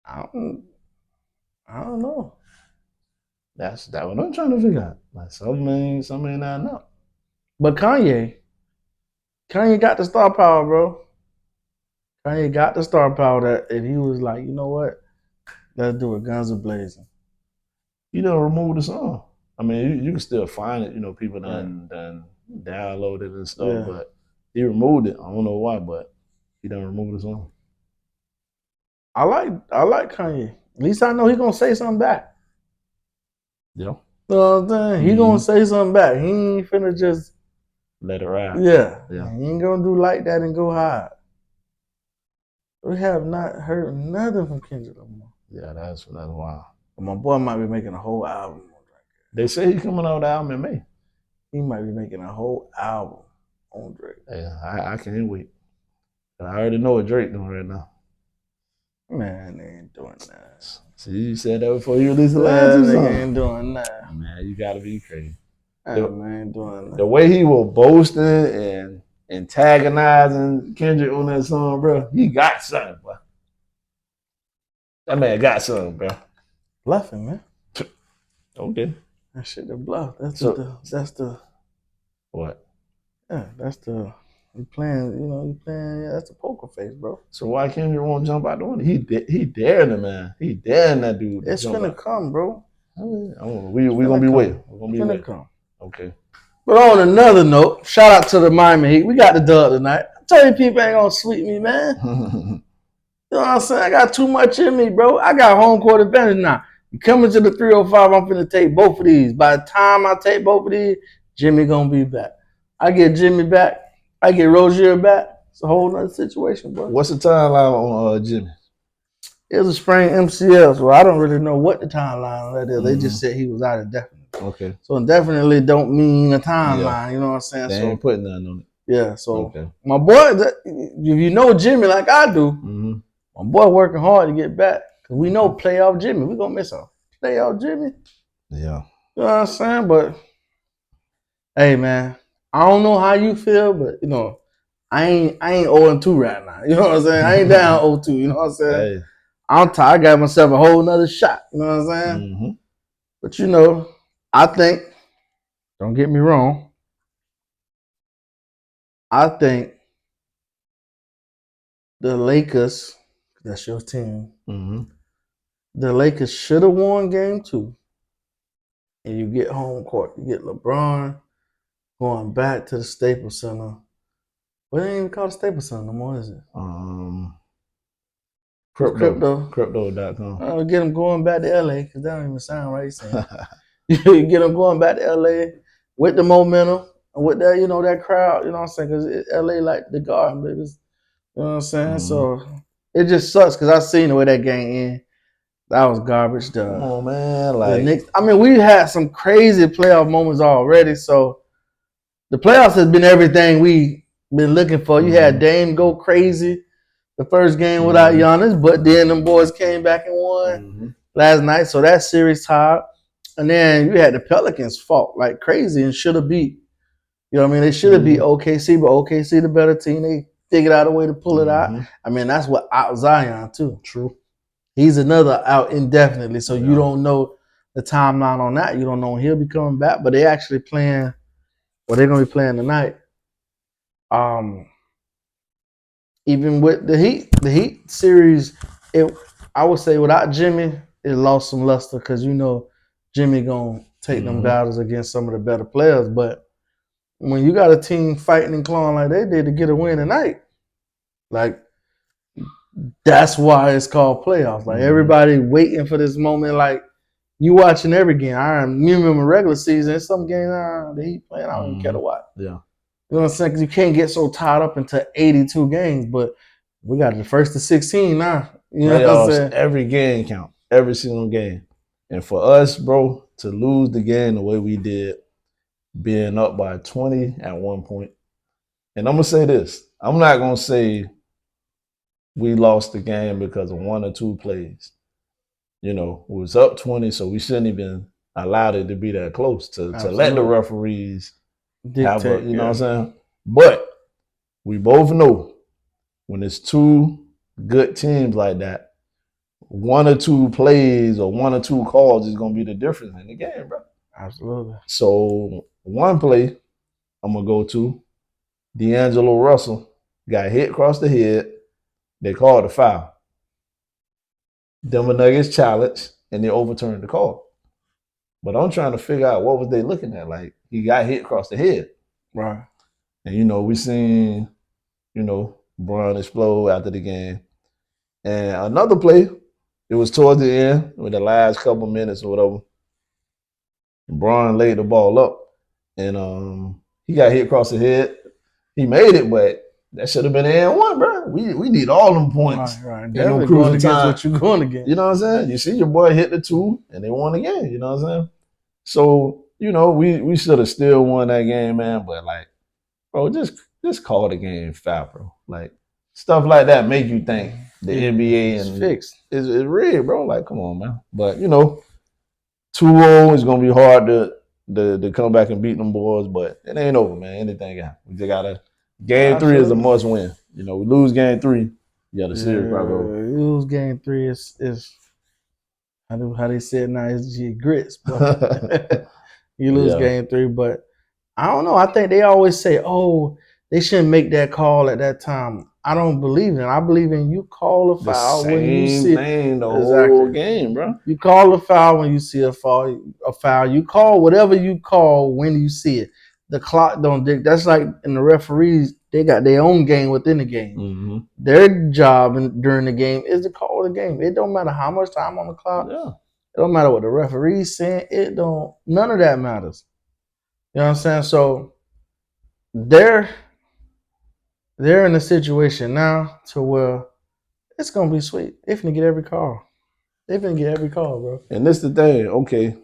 I don't know. That's what I'm trying to figure out. Like some ain't adding up. But Kanye got the star power, bro. Kanye got the star power that if he was like, you know what, let's do it, guns are blazing. You don't remove the song. I mean, you can still find it. People done download it and stuff, but he removed it. I don't know why, but he done removed the song. I like Kanye. At least I know he gonna say something back. Yeah. You know what I'm saying? He gonna say something back. He ain't finna just let it ride. Yeah. He ain't gonna do like that and go hard. We have not heard nothing from Kendrick Lamar. Yeah, that's wild. But my boy might be making a whole album. They say he's coming out with an album in May. He might be making a whole album on Drake. Yeah, I can't wait. I already know what Drake doing right now. Man, they ain't doing that. See, you said that before you released the last song. They ain't doing that. Man, you gotta be crazy. Man, doing that. The way he was boasting and antagonizing Kendrick on that song, bro, he got something, bro. That man got something, bro. Bluffing, man. Okay. That shit the bluff. That's the what? Yeah, that's the you playing, that's the poker face, bro. So why Kendrick won't jump out the window? He daring the man. He daring that dude. It's gonna come, bro. We gonna be waiting. We're gonna be waiting. Come. Okay. But on another note, shout out to the Miami Heat. We got the dub tonight. I tell you, people ain't gonna sweep me, man. You know what I'm saying? I got too much in me, bro. I got home court advantage now. You coming to the 305, I'm finna take both of these. By the time I take both of these, Jimmy gonna be back. I get Jimmy back. I get Rozier back. It's a whole nother situation, bro. What's the timeline on Jimmy? It was a sprained MCL, so I don't really know what the timeline on that is. They just said he was out indefinitely. Okay. So indefinitely don't mean a timeline, you know what I'm saying? They ain't putting nothing on it. Yeah, so my boy, if you know Jimmy like I do, my boy working hard to get back. Cause we know playoff Jimmy. We gonna miss a playoff Jimmy. Yeah. You know what I'm saying? But hey man, I don't know how you feel, but I ain't 0-2 right now. You know what I'm saying? I ain't down 0-2, you know what I'm saying? Hey. I'm tired. I got myself a whole nother shot. You know what I'm saying? But I think, don't get me wrong, I think the Lakers, that's your team, the Lakers should have won game 2. And you get home court. You get LeBron, going back to the Staples Center. What ain't even called the Staples Center no more, is it? Crypto. Crypto.com. Get them going back to LA because that don't even sound right. Saying you get them going back to LA with the momentum and with that, that crowd. You know what I'm saying? Because LA like the Garden, baby. You know what I'm saying? Mm-hmm. So it just sucks because I seen the way that game ended. That was garbage. Come on, man. The Knicks. I mean, we had some crazy playoff moments already. So the playoffs has been everything we been looking for. You had Dame go crazy the first game without Giannis, but then them boys came back and won last night. So that series tied. And then you had the Pelicans fought like crazy and should have beat. You know what I mean? They should have beat OKC, but OKC the better team. They figured out a way to pull it out. I mean, that's what out Zion too. True. He's another out indefinitely, so you don't know the timeline on that. You don't know when he'll be coming back, but they actually playing. Well, they're gonna be playing tonight. Even with the Heat series, I would say without Jimmy, it lost some luster because Jimmy gonna take them battles against some of the better players. But when you got a team fighting and clawing like they did to get a win tonight, like that's why it's called playoffs. Like everybody waiting for this moment. Like you watching every game. I remember regular season. Some games the Heat playing. I don't even care to watch. Yeah. You know what I'm saying? Because you can't get so tied up into 82 games. But we got the first to 16 now. You know what I'm saying? Every game count. Every single game. And for us, bro, to lose the game the way we did, being up by 20 at one point. And I'm going to say this. I'm not going to say we lost the game because of one or two plays. It was up 20, so we shouldn't even allowed it to be that close to let the referees dictate, what I'm saying? But we both know when it's two good teams like that, one or two plays or one or two calls is going to be the difference in the game, bro. Absolutely. So one play I'm going to go to, D'Angelo Russell got hit across the head. They called a foul. Denver Nuggets challenged, and they overturned the call. But I'm trying to figure out what was they looking at. Like, he got hit across the head. Right. And, we seen, Bron explode after the game. And another play, it was towards the end, with the last couple minutes or whatever. Bron laid the ball up, and he got hit across the head. He made it, but that should have been an and one, bro. We need all them points. Right. Definitely going against what you're going against. You know what I'm saying? You see your boy hit the two, and they won the game. You know what I'm saying? So, we should have still won that game, man. But, like, bro, just call the game foul, bro. Like, stuff like that make you think the NBA is fixed. Is rigged, bro. Like, come on, man. But, 2-0 is going to be hard to come back and beat them boys. But it ain't over, man. Anything can happen. We just got to – game 3 is a must win. We lose game 3. Yeah, the series probably over. You lose game 3 is how they say it now, it's grits. But you lose game 3, but I don't know. I think they always say, "Oh, they shouldn't make that call at that time." I don't believe in it. I believe in you call a foul when you see thing the whole game, bro. You call a foul when you see a foul. You call whatever you call when you see it. The clock don't dig. That's like in the referees, they got their own game within the game. Their job during the game is to call the game. It don't matter how much time on the clock. Yeah. It don't matter what the referee's saying. None of that matters. You know what I'm saying? So they're in a situation now to where it's gonna be sweet. They're gonna get every call. They're gonna get every call, bro. And this the thing, okay.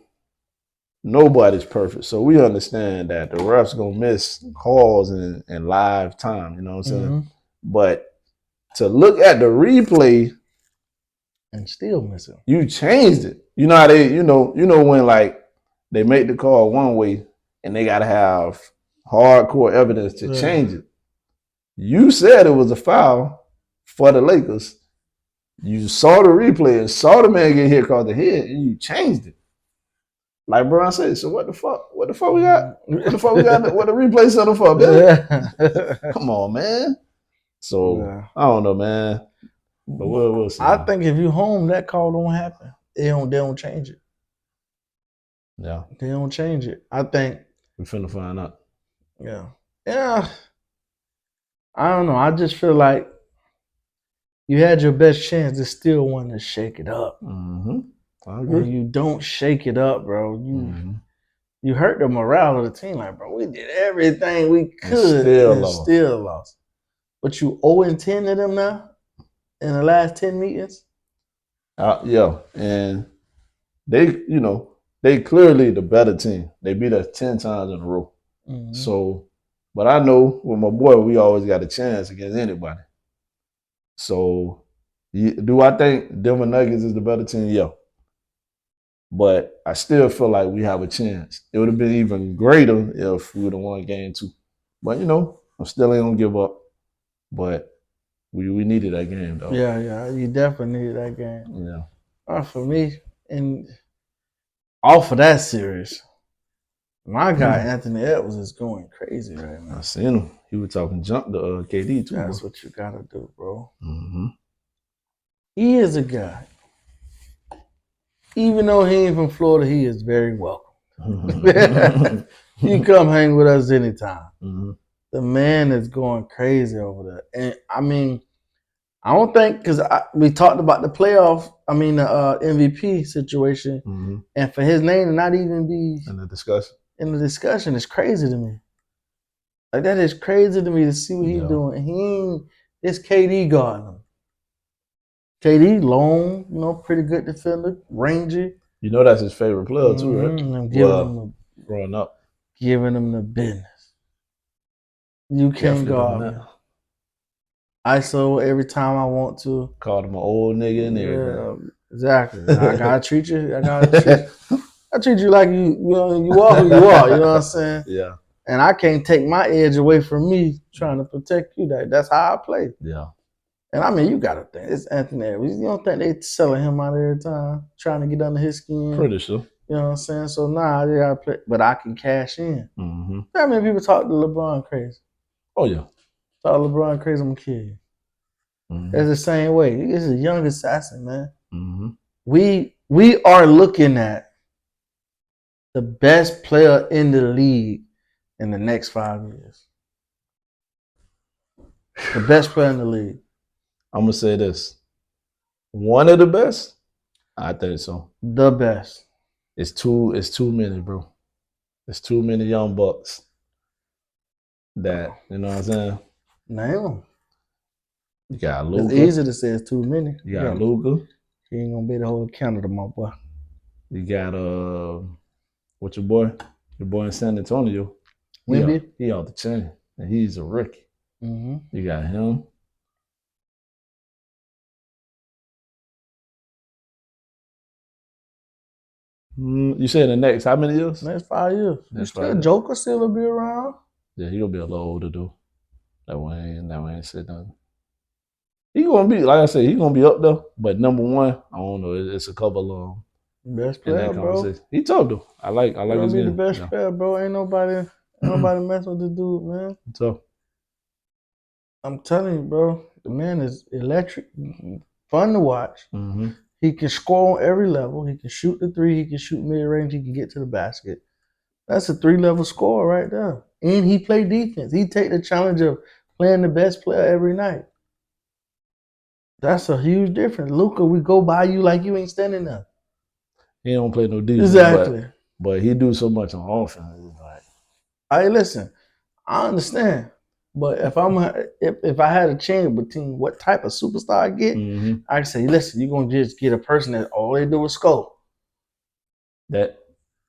Nobody's perfect. So we understand that the refs gonna miss calls and live time, you know what I'm saying? But to look at the replay and still miss it. You changed it. You know how they, when like they make the call one way and they gotta have hardcore evidence to change it. You said it was a foul for the Lakers. You saw the replay and saw the man get hit across the head and you changed it. Like Brian said, so what the fuck? What the fuck we got? What the replay center for, man? Come on, man. So I don't know, man. But we'll see. I think if you home, that call don't happen. They don't change it. Yeah. They don't change it. I think we finna find out. Yeah. I don't know. I just feel like you had your best chance to still want to shake it up. Mm-hmm. I And agree. you don't shake it up, bro. Mm-hmm. You hurt the morale of the team. Like, bro, we did everything we And could still and lost. still lost. But you 0-10 to them now in the last 10 meetings? Yeah. And they clearly the better team. They beat us 10 times in a row. Mm-hmm. So, but I know with my boy, we always got a chance against anybody. So, do I think Denver Nuggets is the better team? Yeah. But I still feel like we have a chance. It would have been even greater if we would have won game 2. But I'm still ain't gonna give up. But we needed that game though. Yeah, you definitely needed that game. Yeah. For me, and off of that series, my guy Anthony Edwards is going crazy right now. I seen him. He was talking junk to KD too. That's bro. what you gotta do, bro. Mm-hmm. He is a guy. Even though he ain't from Florida, he is very welcome. You come hang with us anytime. Mm-hmm. The man is going crazy over there. And I mean, I don't think, because we talked about the playoff, the MVP situation, Mm-hmm. and for his name to not even be In the discussion is crazy to me. Like, that is crazy to me to see what he's doing. He ain't, it's KD guarding him. KD, long, pretty good defender, rangy. You know that's his favorite player too, right? I'm growing up. Giving him the business. You can't Definitely guard me. ISO every time I want to. Called him an old nigga and everything. Exactly. I gotta treat you. I treat you like you are who you are. You know what I'm saying? Yeah. And I can't take my edge away from me trying to protect you. That's how I play. Yeah. And I mean, you gotta think it's Anthony Edwards. You don't think they selling him out every time, trying to get under his skin? Pretty sure. You know what I'm saying? So I gotta play, but I can cash in. Mm-hmm. How many people talk to LeBron crazy? Oh yeah. Talk to LeBron crazy, I'm gonna kill you. Mm-hmm. It's the same way. He's a young assassin, man. Mm-hmm. We are looking at the best player in the league in the next 5 years. The best player in the league. I'm gonna say this. One of the best? I think so. The best. It's too many, bro. It's too many young bucks that, you know what I'm saying? Name them. You got Luka. It's easy to say it's too many. You got Luka. He ain't gonna be the whole Canada, my boy. You got what's your boy? Your boy in San Antonio. Wemby. He out the chain. And he's a rookie. Mm-hmm. You got him. You said the next how many years? Next 5 years. Next Still 5 years. Joker still will be around. Yeah, he'll be a little older though. That way ain't said nothing. He gonna be, like I said, he gonna be up there. But number one, I don't know. It's a couple best player, bro. He tough though. I like his game. game. The best player, bro. Ain't nobody messing with the dude, man. Tough. I'm telling you, bro. The man is electric, fun to watch. Mm-hmm. He can score on every level. He can shoot the three. He can shoot mid-range. He can get to the basket. That's a 3-level score right there. And he play defense. He take the challenge of playing the best player every night. That's a huge difference. Luka, we go by you like you ain't standing there. He don't play no defense. Exactly. But he do so much on offense. Like, hey, listen, I understand. But if I had a chance between what type of superstar I get, I can say, listen, you're gonna just get a person that all they do is score. That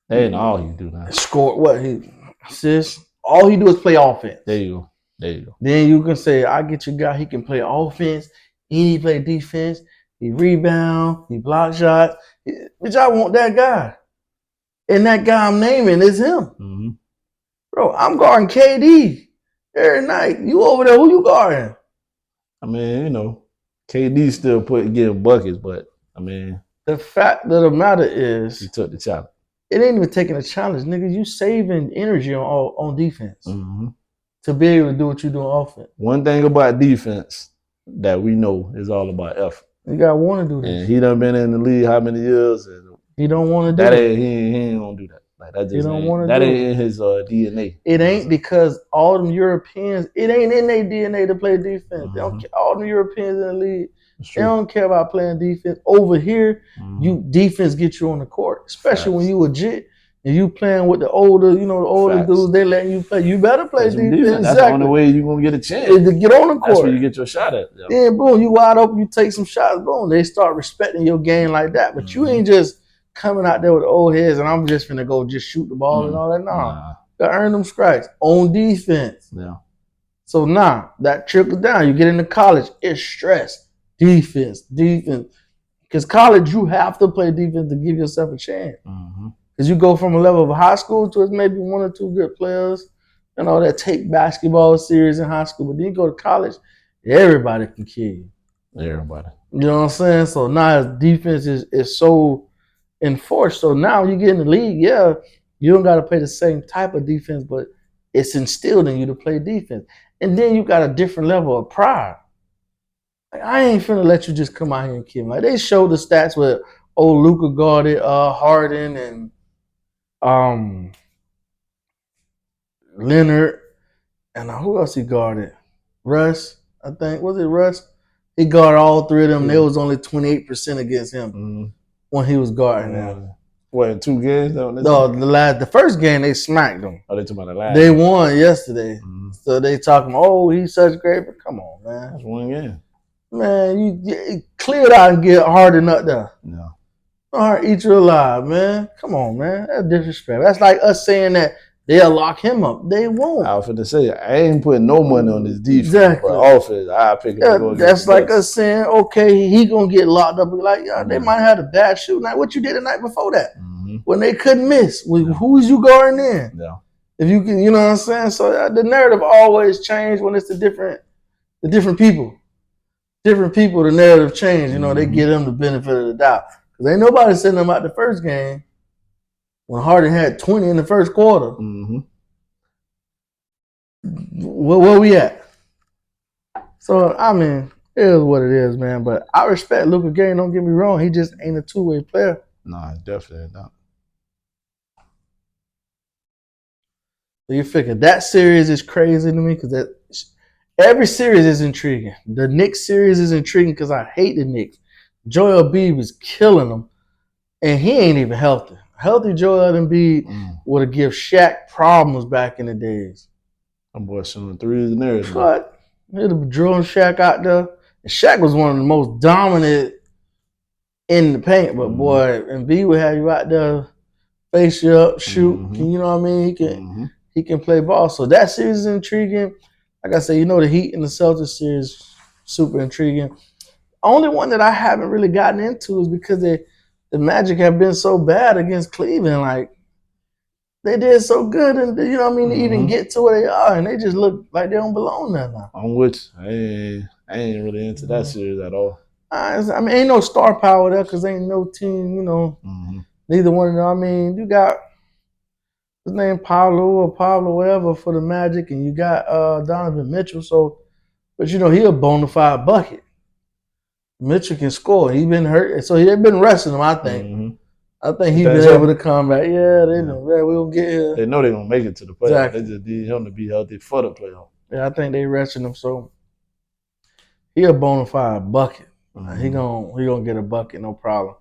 ain't all he do now. Score what he assists. All he do is play offense. There you go. Then you can say, I get your guy, he can play offense, and he play defense, he rebound, he block shots. Bitch, I want that guy. And that guy I'm naming is him. Mm-hmm. Bro, I'm guarding KD every night. You over there, who you guarding? I mean, KD still getting buckets, but I mean, the fact of the matter is he took the challenge. It ain't even taking a challenge, nigga. You saving energy on defense mm-hmm. to be able to do what you do on offense. One thing about defense that we know is all about effort. You gotta want to do this. And he done been in the league how many years? And he don't want to do that. He ain't gonna do that. Like that He just don't ain't, want to that do ain't it. in his DNA. It ain't because all them Europeans, it ain't in their DNA to play defense. They don't care. All them Europeans in the league, they don't care about playing defense. Over here, you defense get you on the court, especially when you legit and you playing with the older, the older dudes. They letting you play. You better play defense. Exactly. That's the only way you gonna get a chance is to get on the court. That's where you get your shot at. Yeah. Then boom, you wide open. You take some shots. Boom, they start respecting your game like that. But you ain't just coming out there with the old heads and I'm just finna go just shoot the ball and all that. Nah. Gotta earn them strikes on defense. Yeah. So that trickles down. You get into college, it's stress. Defense. Because college, you have to play defense to give yourself a chance. Because you go from a level of high school to maybe one or two good players, that take basketball serious in high school. But then you go to college, everybody can kill you. Everybody. You know what I'm saying? So now defense is so enforced. So now you get in the league, you don't got to play the same type of defense, but it's instilled in you to play defense. And then you got a different level of pride. Like, I ain't finna let you just come out here and kill me. Like, they showed the stats where Luka guarded Harden and Leonard, and who else he guarded? Russ, I think. Was it Russ? He guarded all three of them. There was only 28% against him when he was guarding them. What, in 2 games? No, the first game they smacked them. Oh, they talking about the last. They won yesterday, so they talking. Oh, he's such great. But come on, man. That's 1 game. Man, you clear it out and get Harden up there. No. All right, eat you alive, man. Come on, man. That's disrespect. That's like us saying that they'll lock him up. They won't. I was finna say, I ain't putting no money on this defense. Exactly. But offense, I pick it up. That's like us saying, okay, he gonna get locked up. Like, they might have a bad shooting night. What you did the night before that? When they couldn't miss. Who's you guarding in? Yeah. If you can, you know what I'm saying? So the narrative always changes when it's the different people. Different people, the narrative change. They give them the benefit of the doubt. Because ain't nobody sending them out the first game when Harden had 20 in the first quarter. Where we at? So, I mean, it is what it is, man. But I respect Luka Game, don't get me wrong. He just ain't a two-way player. Nah, definitely not. So you figure that series is crazy to me because every series is intriguing. The Knicks series is intriguing because I hate the Knicks. Joel Embiid was killing them, and he ain't even healthy. Healthy Joel Embiid would have given Shaq problems back in the days. That boy shooting threes and everything. But he'd have drilling Shaq out there. And Shaq was one of the most dominant in the paint. But boy, Embiid would have you out there, face you up, shoot. You know what I mean? He can play ball. So that series is intriguing. Like I said, the Heat and the Celtics series, super intriguing. Only one that I haven't really gotten into is because the Magic have been so bad against Cleveland. Like, they did so good, and to even get to where they are, and they just look like they don't belong there now. I'm with you. I ain't really into that series at all. I mean, ain't no star power there because ain't no team, neither one of them. I mean, you got his name Pablo, whatever, for the Magic, and you got Donovan Mitchell. So, but he a bona fide bucket. Mitchell can score. He been hurt, so they've been resting him. I think. I think he's been able to come back. Yeah, they know. Yeah, we gonna get here. They know they're gonna make it to the playoffs. Exactly. They just need him to be healthy for the playoffs. Yeah, I think they resting him. So he a bona fide bucket. He gonna get a bucket, no problem.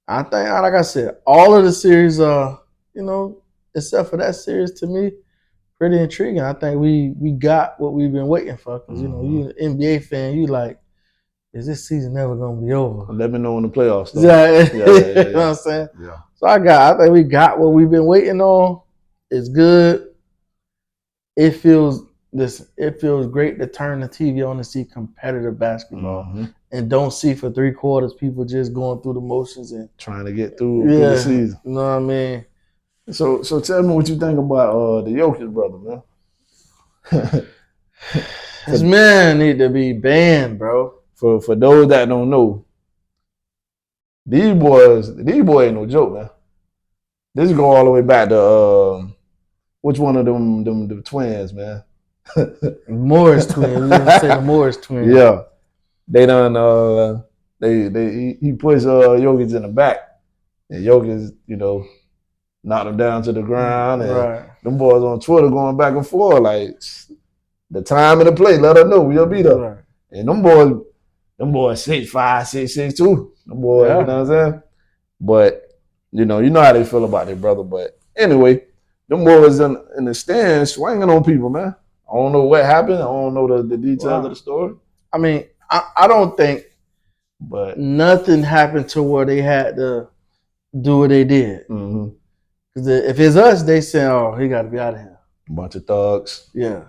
I think, like I said, all of the series except for that series, to me, pretty intriguing. I think we got what we've been waiting for. Because you an NBA fan, you like, is this season never gonna be over? Let me know when the playoffs start. Yeah. You know what I'm saying? Yeah. So I think we got what we've been waiting on. It's good. It feels great to turn the TV on and see competitive basketball and don't see for 3 quarters people just going through the motions and trying to get through the season. You know what I mean? So tell me what you think about the Jokic brother, man. This man need to be banned, bro. For those that don't know, these boys ain't no joke, man. This go all the way back to which one of them twins, man? Morris twins. We gonna say the Morris twins. Yeah, they done. He pushed Jokic in the back, and Jokic, knocked them down to the ground, and Right. them boys on Twitter going back and forth like the time and the play. Let us know we'll be there. Right. And them boys 6'5", 6'6" too. Them boys, Yeah. you know what I'm saying? But you know how they feel about their brother. But anyway, them boys in the stands swinging on people, man. I don't know what happened. I don't know the details of the story. I mean, I don't think But nothing happened to where they had to do what they did. mm-hmm. Because if it's us, they say, "Oh, he got to be out of here." A bunch of thugs. Yeah,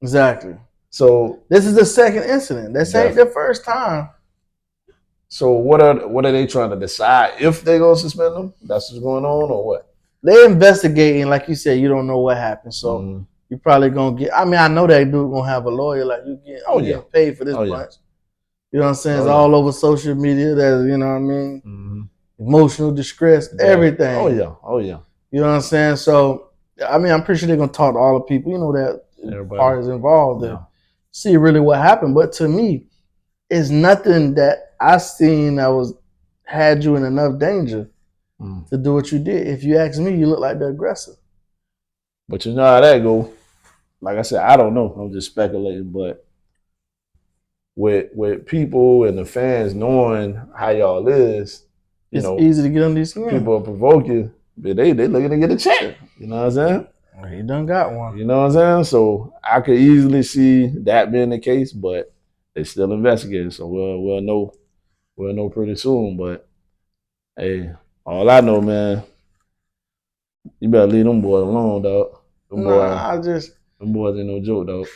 exactly. So this is the second incident. This ain't the first time. So what are they trying to decide if they gonna suspend them? That's what's going on, or what? They investigating, like you said. You don't know what happened, so you probably gonna get. I mean, I know that dude gonna have a lawyer. Like you get, getting paid for this bunch. Yeah. You know what I'm saying? It's all over social media. That you know what I mean. Mm-hmm. Emotional distress, everything. Oh yeah. You know what I'm saying? So I mean, I'm pretty sure they're gonna talk to all the people. You know that parties involved and see really what happened. But to me, it's nothing that I seen that had you in enough danger to do what you did. If you ask me, you look like the aggressor. But you know how that go. Like I said, I don't know. I'm just speculating. But with people and the fans knowing how y'all is, it's easy to get on these skins. People will provoke you, but they looking to get a check. You know what I'm saying? He done got one. You know what I'm saying? So I could easily see that being the case, but they still investigating. So we'll know pretty soon. But hey, all I know, man, you better leave them boys alone, dog. Them boys ain't no joke, dog.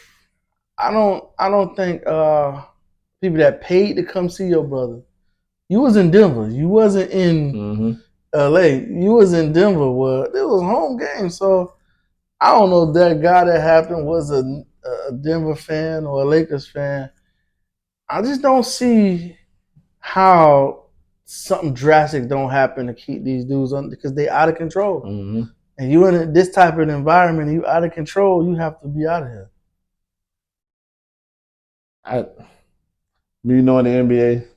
I don't think people that paid to come see your brother. You was in Denver. You wasn't in LA. You was in Denver. Well, it was a home game, so I don't know if that guy that happened was a Denver fan or a Lakers fan. I just don't see how something drastic don't happen to keep these dudes under because they out of control. Mm-hmm. And you in this type of environment, you out of control. You have to be out of here. You know, in the NBA,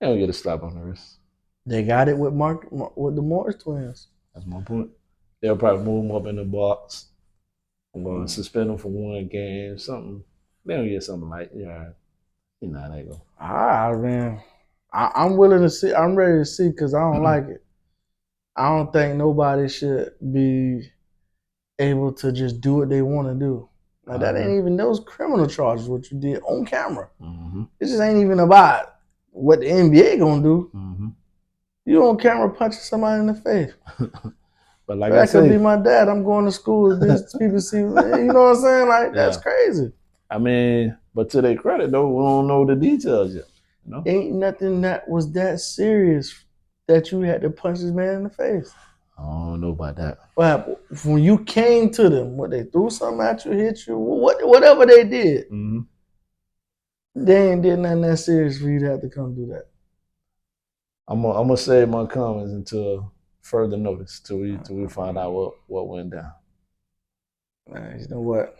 they don't get a slap on the wrist. They got it with the Morris twins. That's my point. They'll probably move them up in the box. I'm going to suspend them for one game, something. They don't get something like, you know how they go. Man. I'm willing to see. I'm ready to see because I don't like it. I don't think nobody should be able to just do what they want to do. Like that ain't even those criminal charges, what you did on camera. Mm-hmm. It just ain't even about what the NBA gonna do. Mm-hmm. You on camera punching somebody in the face. But like that could be my dad. I'm going to school. These people see, you know what I'm saying? Like that's crazy. I mean, but to their credit though, we don't know the details yet. You know? Ain't nothing that was that serious that you had to punch this man in the face. I don't know about that. But when you came to them, what they threw something at you, hit you, whatever they did, they ain't did nothing that serious for you to have to come do that. I'm gonna save my comments until further notice, till we find out what went down. Man, you know what?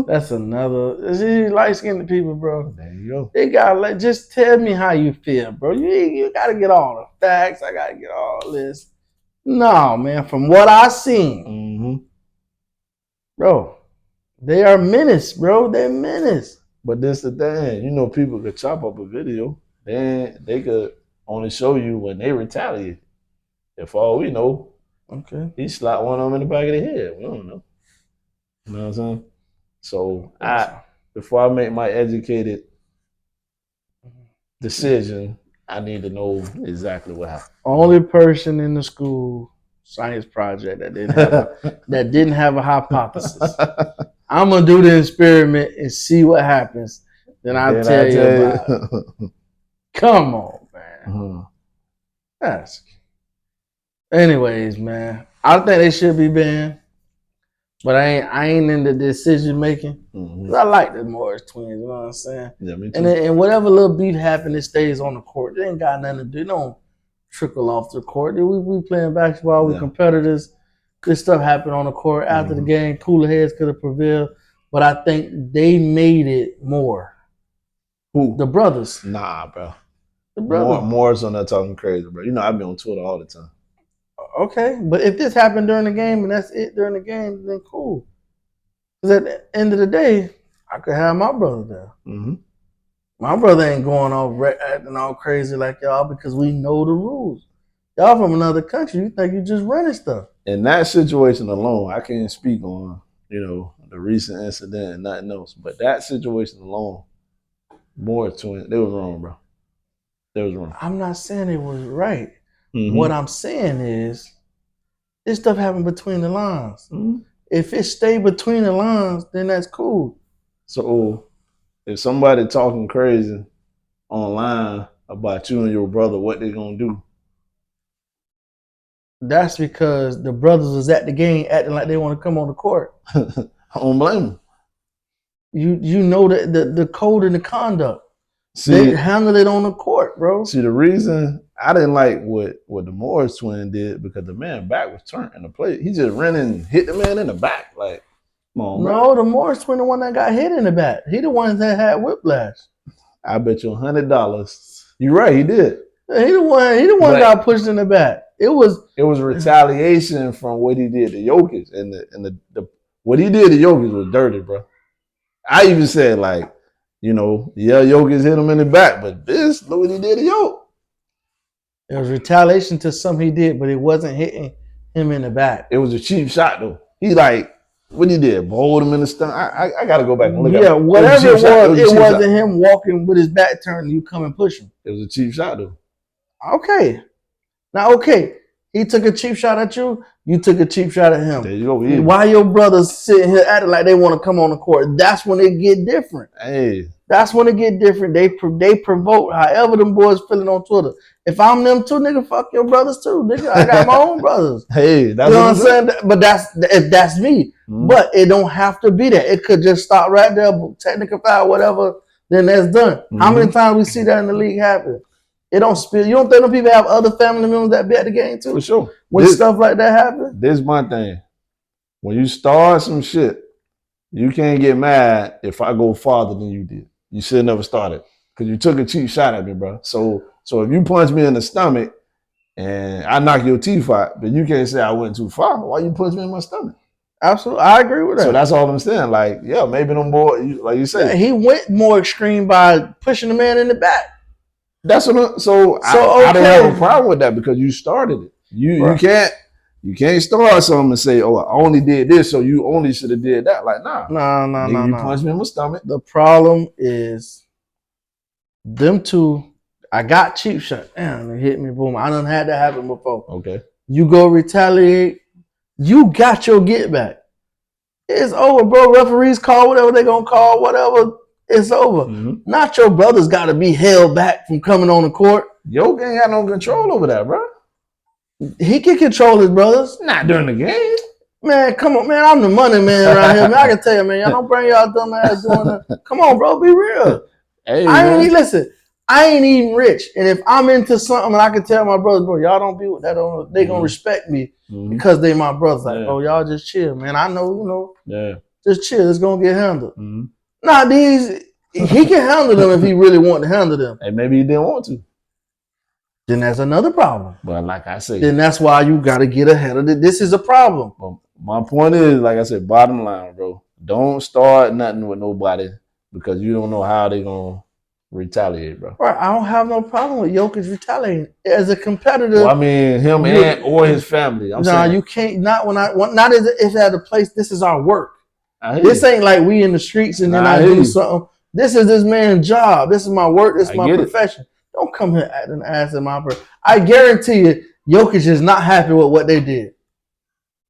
That's another. See, light-skinned people, bro. There you go. They gotta just tell me how you feel, bro. You gotta get all the facts. I gotta get all this. No, man. From what I seen, bro, they are menace, bro. They're menace. But this the thing, you know, people could chop up a video. Then they could only show you when they retaliate. If all we know, he slapped one of them in the back of the head. We don't know. You know what I'm saying? So before I make my educated decision, I need to know exactly what happened. Only person in the school science project that didn't have a hypothesis. I'm gonna do the experiment and see what happens. Then I'll tell you about it. Come on, man. That's. Anyways, man, I think they should be banned. But I ain't in the decision making. I like the Morris twins, you know what I'm saying? Yeah, me too. And whatever little beef happens, it stays on the court. They ain't got nothing to do. They don't trickle off the court. We playing basketball, we competitors. This stuff happened on the court after the game. Cooler heads could have prevailed. But I think they made it more. Who? The brothers. Nah, bro. The brothers. Morris on that talking crazy, bro. You know, I be on Twitter all the time. Okay, but if this happened during the game and that's it during the game, then cool. Because at the end of the day, I could have my brother there. Mm-hmm. My brother ain't going off acting all crazy like y'all because we know the rules. Y'all from another country, you think you just running stuff. In that situation alone, I can't speak on, the recent incident and nothing else. But that situation alone, Morris twin, they was wrong, bro. They was wrong. I'm not saying it was right. Mm-hmm. What I'm saying is this stuff happened between the lines. Mm-hmm. If it stayed between the lines, then that's cool. So if somebody talking crazy online about you and your brother, what they gonna do? That's because the brothers was at the game acting like they want to come on the court. I don't blame them. You know the code and the conduct. See, they handle it on the court, bro. See, the reason I didn't like what the Morris twin did because the man back was turned in the play. He just ran and hit the man in the back. Like, come on, no, bro. The Morris twin, the one that got hit in the back. He the one that had whiplash. I bet you $100. You're right, he did. He the one got pushed in the back. It was retaliation from what he did to Jokic, and the what he did to Jokic was dirty, bro. I even said Jokic hit him in the back, but look what he did to Jokic. It was retaliation to something he did, but it wasn't hitting him in the back. It was a cheap shot though. He what he did, bowled him in the stomach. I gotta go back and look at it. Yeah, whatever it was, it wasn't him walking with his back turned and you come and push him. It was a cheap shot though. Okay. Now, he took a cheap shot at you. You took a cheap shot at him. There you go. Yeah. Why your brothers sitting here acting like they want to come on the court? That's when it get different. Hey, that's when it get different. They provoke however them boys feeling on Twitter. If I'm them too, nigga, fuck your brothers too, nigga. I got my own brothers. Hey, that's you know what I'm saying. But if that's me. Mm-hmm. But it don't have to be that. It could just stop right there. Technical foul, whatever. Then that's done. Mm-hmm. How many times we see that in the league happen? It don't spill. You don't think them people have other family members that be at the game too? For sure. When stuff like that happen? This is my thing. When you start some shit, you can't get mad if I go farther than you did. You should have never started. Because you took a cheap shot at me, bro. So if you punch me in the stomach and I knock your teeth out, but you can't say I went too far. Why you punch me in my stomach? Absolutely. I agree with that. So that's all I'm saying. Like, yeah, maybe them boys, like you said. Yeah, he went more extreme by pushing the man in the back. That's what. I don't have a problem with that because you started it. You can't start something and say, "Oh, I only did this, so you only should have did that." Like, no. You punched me in my stomach. The problem is them two. I got cheap shot. Damn, they hit me. Boom. I done had that happen before. Okay. You go retaliate. You got your get back. It's over, bro. Referees call whatever they gonna call. Whatever. It's over. Mm-hmm. Not your brothers got to be held back from coming on the court. Yo ain't got no control over that, bro. He can control his brothers. Not during the game. Man, come on, man. I'm the money man around here. Man, I can tell you, man. Y'all don't bring y'all dumb ass doing that. Come on, bro. Be real. Hey, I ain't even rich. And if I'm into something and I can tell my brothers, bro, y'all don't be with that. They gonna respect me because they my brothers. Like, bro, y'all just chill, man. I know, just chill. It's gonna get handled. Mm-hmm. Nah, he can handle them if he really want to handle them. And maybe he didn't want to. Then that's another problem. But like I said, then that's why you got to get ahead of it. This is a problem. But my point is, like I said, bottom line, bro, don't start nothing with nobody because you don't know how they gonna retaliate, bro. Right, I don't have no problem with Jokic retaliating as a competitor. Well, I mean, him or his family. You can't. Not if it's at a place. This is our work. This ain't like we in the streets and then I do something. This is this man's job. This is my work. This is my profession. Don't come here acting ass in my person. I guarantee you, Jokic is not happy with what they did.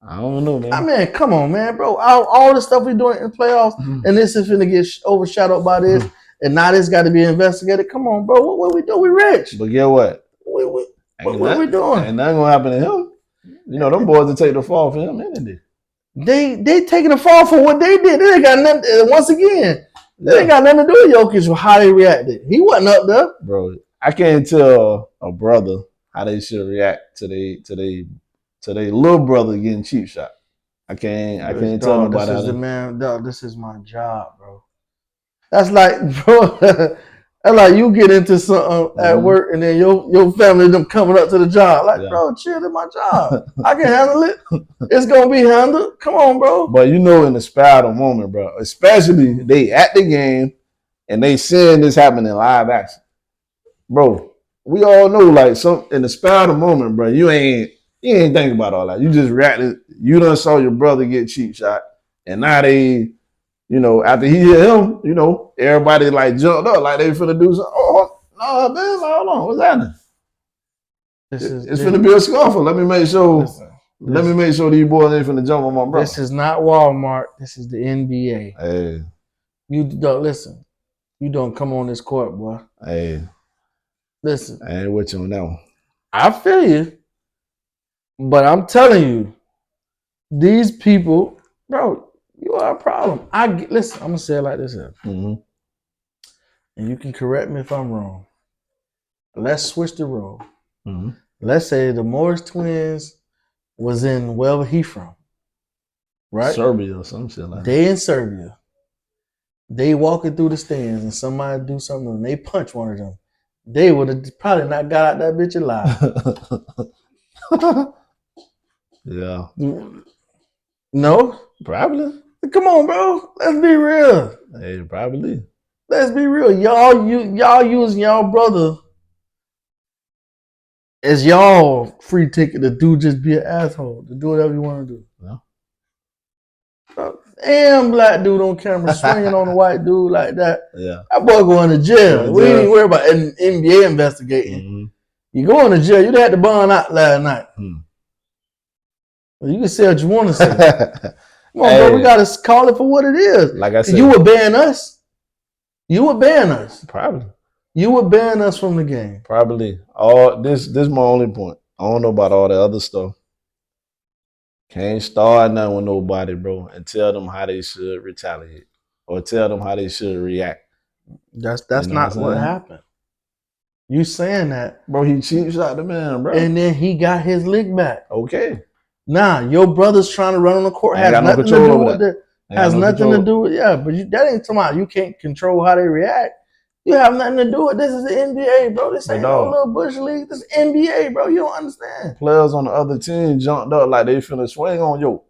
I don't know, man. I mean, come on, man, bro. All the stuff we're doing in playoffs, and this is finna get overshadowed by this, and now this got to be investigated. Come on, bro. What we do? We rich. But get what? What we doing? Ain't nothing gonna happen to him. You know, them boys will take the fall for him, ain't they? They taking the fall for what they did. They ain't got nothing. Once again, they ain't got nothing to do with Jokic for how they reacted. He wasn't up there, bro. I can't tell a brother how they should react to their little brother getting cheap shot. I can't tell nobody. This is my job, bro. That's like, bro. That's like you get into something at work and then your family them coming up to the job. Like, bro, chill, in my job. I can handle it. It's gonna be handled. Come on, bro. But you know, in the spur of the moment, bro, especially they at the game and they seeing this happening in live action. Bro, we all know, like, some in the spur of the moment, bro, you ain't thinking about all that. You just reacted. You done saw your brother get cheap shot, and now they, you know, after he hit him, you know, everybody like jumped up like they finna do something. Oh no, man, hold on, what's happening? It's finna be a scuffle. Let me make sure. Let me make sure these boys ain't finna jump on my brother. This is not Walmart. This is the NBA. Hey, you don't listen. You don't come on this court, boy. Hey, listen. I ain't with you on that one. I feel you, but I'm telling you, these people, bro, you are a problem. Listen. I'm gonna say it like this here, and you can correct me if I'm wrong. Let's switch the role. Let's say the Morris twins was in wherever he from, right? Serbia or some shit like that. They in Serbia. They walking through the stands and somebody do something and they punch one of them. They would have probably not got out that bitch alive. Yeah. No? Probably. Come on, bro. Let's be real. Hey, probably. Let's be real. Y'all using y'all brother as y'all free ticket to do just be an asshole, to do whatever you want to do. Yeah. Bro, damn black dude on camera swinging on a white dude like that. Yeah. That boy going to jail. We ain't worried about an NBA investigating. You going to jail. You had to bond out last night. Well, you can say what you want to say. Come on, bro. We got to call it for what it is. Like I said. You would ban us. You would ban us. Probably. You would ban us from the game. Probably. This is my only point. I don't know about all the other stuff. Can't start nothing with nobody, bro, and tell them how they should retaliate or tell them how they should react. That's not what happened. You saying that, bro? He cheap shot the man, bro, and then he got his lick back. Okay. Nah, your brother's trying to run on the court. Has nothing to do with that. Has nothing to do with but that ain't talking about you can't control how they react. You have nothing to do with this. Is the NBA, bro. This ain't no little Bush league. This is NBA, bro. You don't understand. Players on the other team jumped up like they finna swing on you.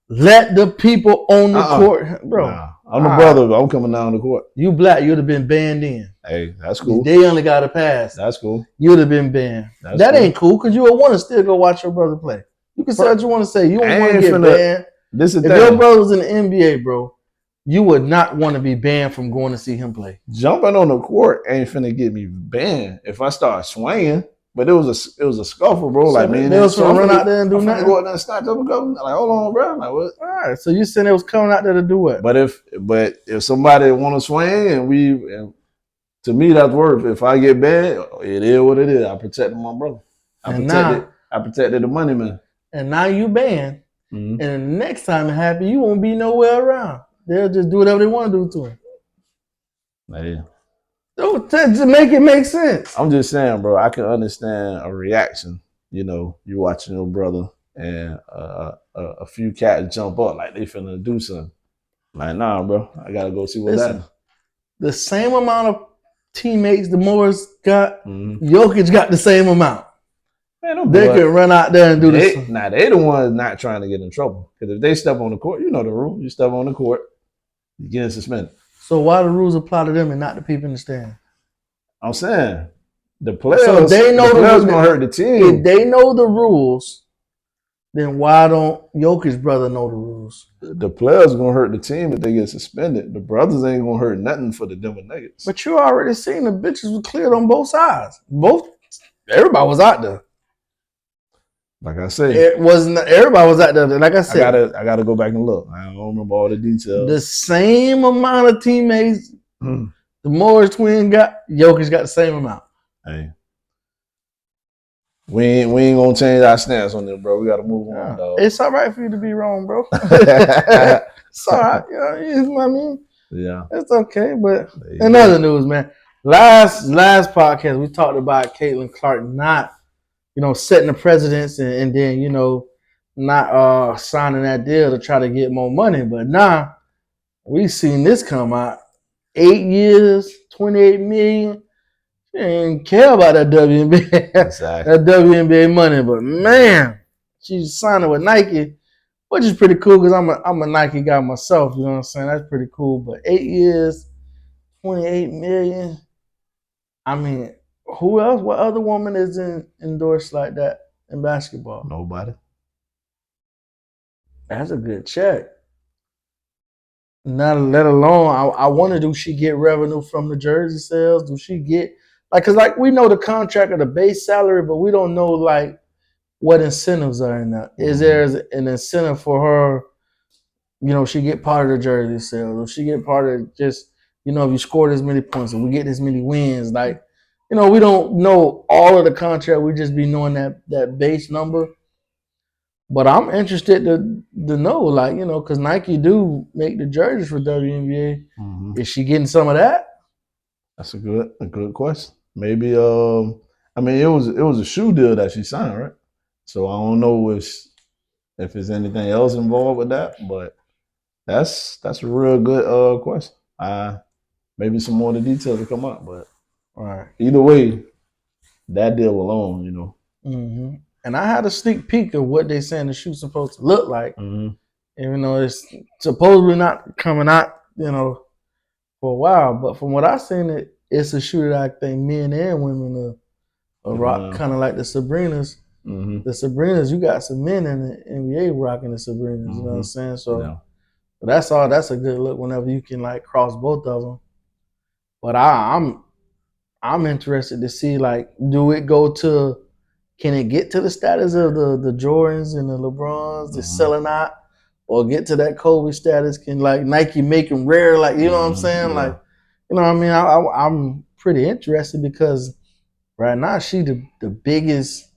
Let the people on the court, bro. Nah, I'm the brother, but I'm coming down the court. You black, you'd have been banned in. Hey, that's cool. They only got a pass. That's cool. You'd have been banned. That ain't cool because you would want to still go watch your brother play. You can say what you want to say. You don't want to get banned. If your brother was in the NBA, bro, you would not want to be banned from going to see him play. Jumping on the court ain't finna get me banned if I start swinging. But it was a scuffle, bro. So like, man, they was gonna run out there and do nothing. Go out there and snatch up a couple. Like, hold on, bro. Like, what? All right. So you saying they was coming out there to do what? But if somebody want to swing and to me that's worth. If I get banned, it is what it is. I protected my brother. I protected the money, man. And now you banned. And the next time it happens, you won't be nowhere around. They'll just do whatever they want to do to him. Yeah. To make it make sense. I'm just saying, bro, I can understand a reaction. You know, you watching your brother and a few cats jump up like they finna do something. Like, nah, bro, I gotta go see what's happening. The same amount of teammates the Morris got, Jokic got the same amount. Man, they can run out there and do this. Nah, they the ones not trying to get in trouble. Because if they step on the court, you know the rule. You step on the court, you get suspended. So why the rules apply to them and not the people in the stand? I'm saying the players. So they know the players gonna hurt the team. If they know the rules, then why don't Jokic's brother know the rules? The players gonna hurt the team if they get suspended. The brothers ain't gonna hurt nothing for the Denver Nuggets. But you already seen the bitches were cleared on both sides. Everybody was out there. Like I said, everybody was out there. Like I said, I gotta go back and look. I don't remember all the details. The same amount of teammates the Morris twin got, Jokic got the same amount. Hey, we ain't gonna change our stance on this, bro. We gotta move on, dog. It's all right for you to be wrong, bro. It's all right. You know what I mean? Yeah, it's okay. But in other news, man, last podcast we talked about Caitlin Clark not, setting the precedents and then, not signing that deal to try to get more money. But now we seen this come out. 8 years, 28 million. She didn't care about that WNBA, Exactly. that WNBA money. But man, she's signing with Nike, which is pretty cool because I'm a Nike guy myself. You know what I'm saying? That's pretty cool. But 8 years, 28 million. I mean, who else? What other woman is endorsed like that in basketball? Nobody. That's a good check. Not let alone, I wonder, do she get revenue from the jersey sales? Do she get cause like we know the contract of the base salary, but we don't know like what incentives are in that. Is there an incentive for her? You know, she get part of the jersey sales, or she get part of just, you know, if you score this many points, and we get this many wins, like, you know, we don't know all of the contract. We just be knowing that base number. But I'm interested to know, like, you know, because Nike do make the jerseys for WNBA. Mm-hmm. Is she getting some of that? That's a good question. Maybe I mean it was a shoe deal that she signed, right? So I don't know if there's anything else involved with that, but that's a real good question. Maybe some more of the details will come up, but Right. either way, that deal alone, you know. Mm-hmm. And I had a sneak peek of what they saying the shoe's supposed to look like. Mm-hmm. Even though it's supposedly not coming out, you know, for a while. But from what I've seen, it's a shoe that I think men and women are rock, kind of like the Sabrinas. Mm-hmm. The Sabrinas, you got some men in the NBA rocking the Sabrinas. Mm-hmm. You know what I'm saying? So Yeah. that's all. That's a good look whenever you can like cross both of them. But I'm interested to see, like, do it go to? Can it get to the status of the Jordans and the LeBrons, the selling out, or get to that Kobe status? Can like Nike make them rare? Like, you know what I'm saying? Yeah. Like, you know what I mean? I'm pretty interested because right now she the biggest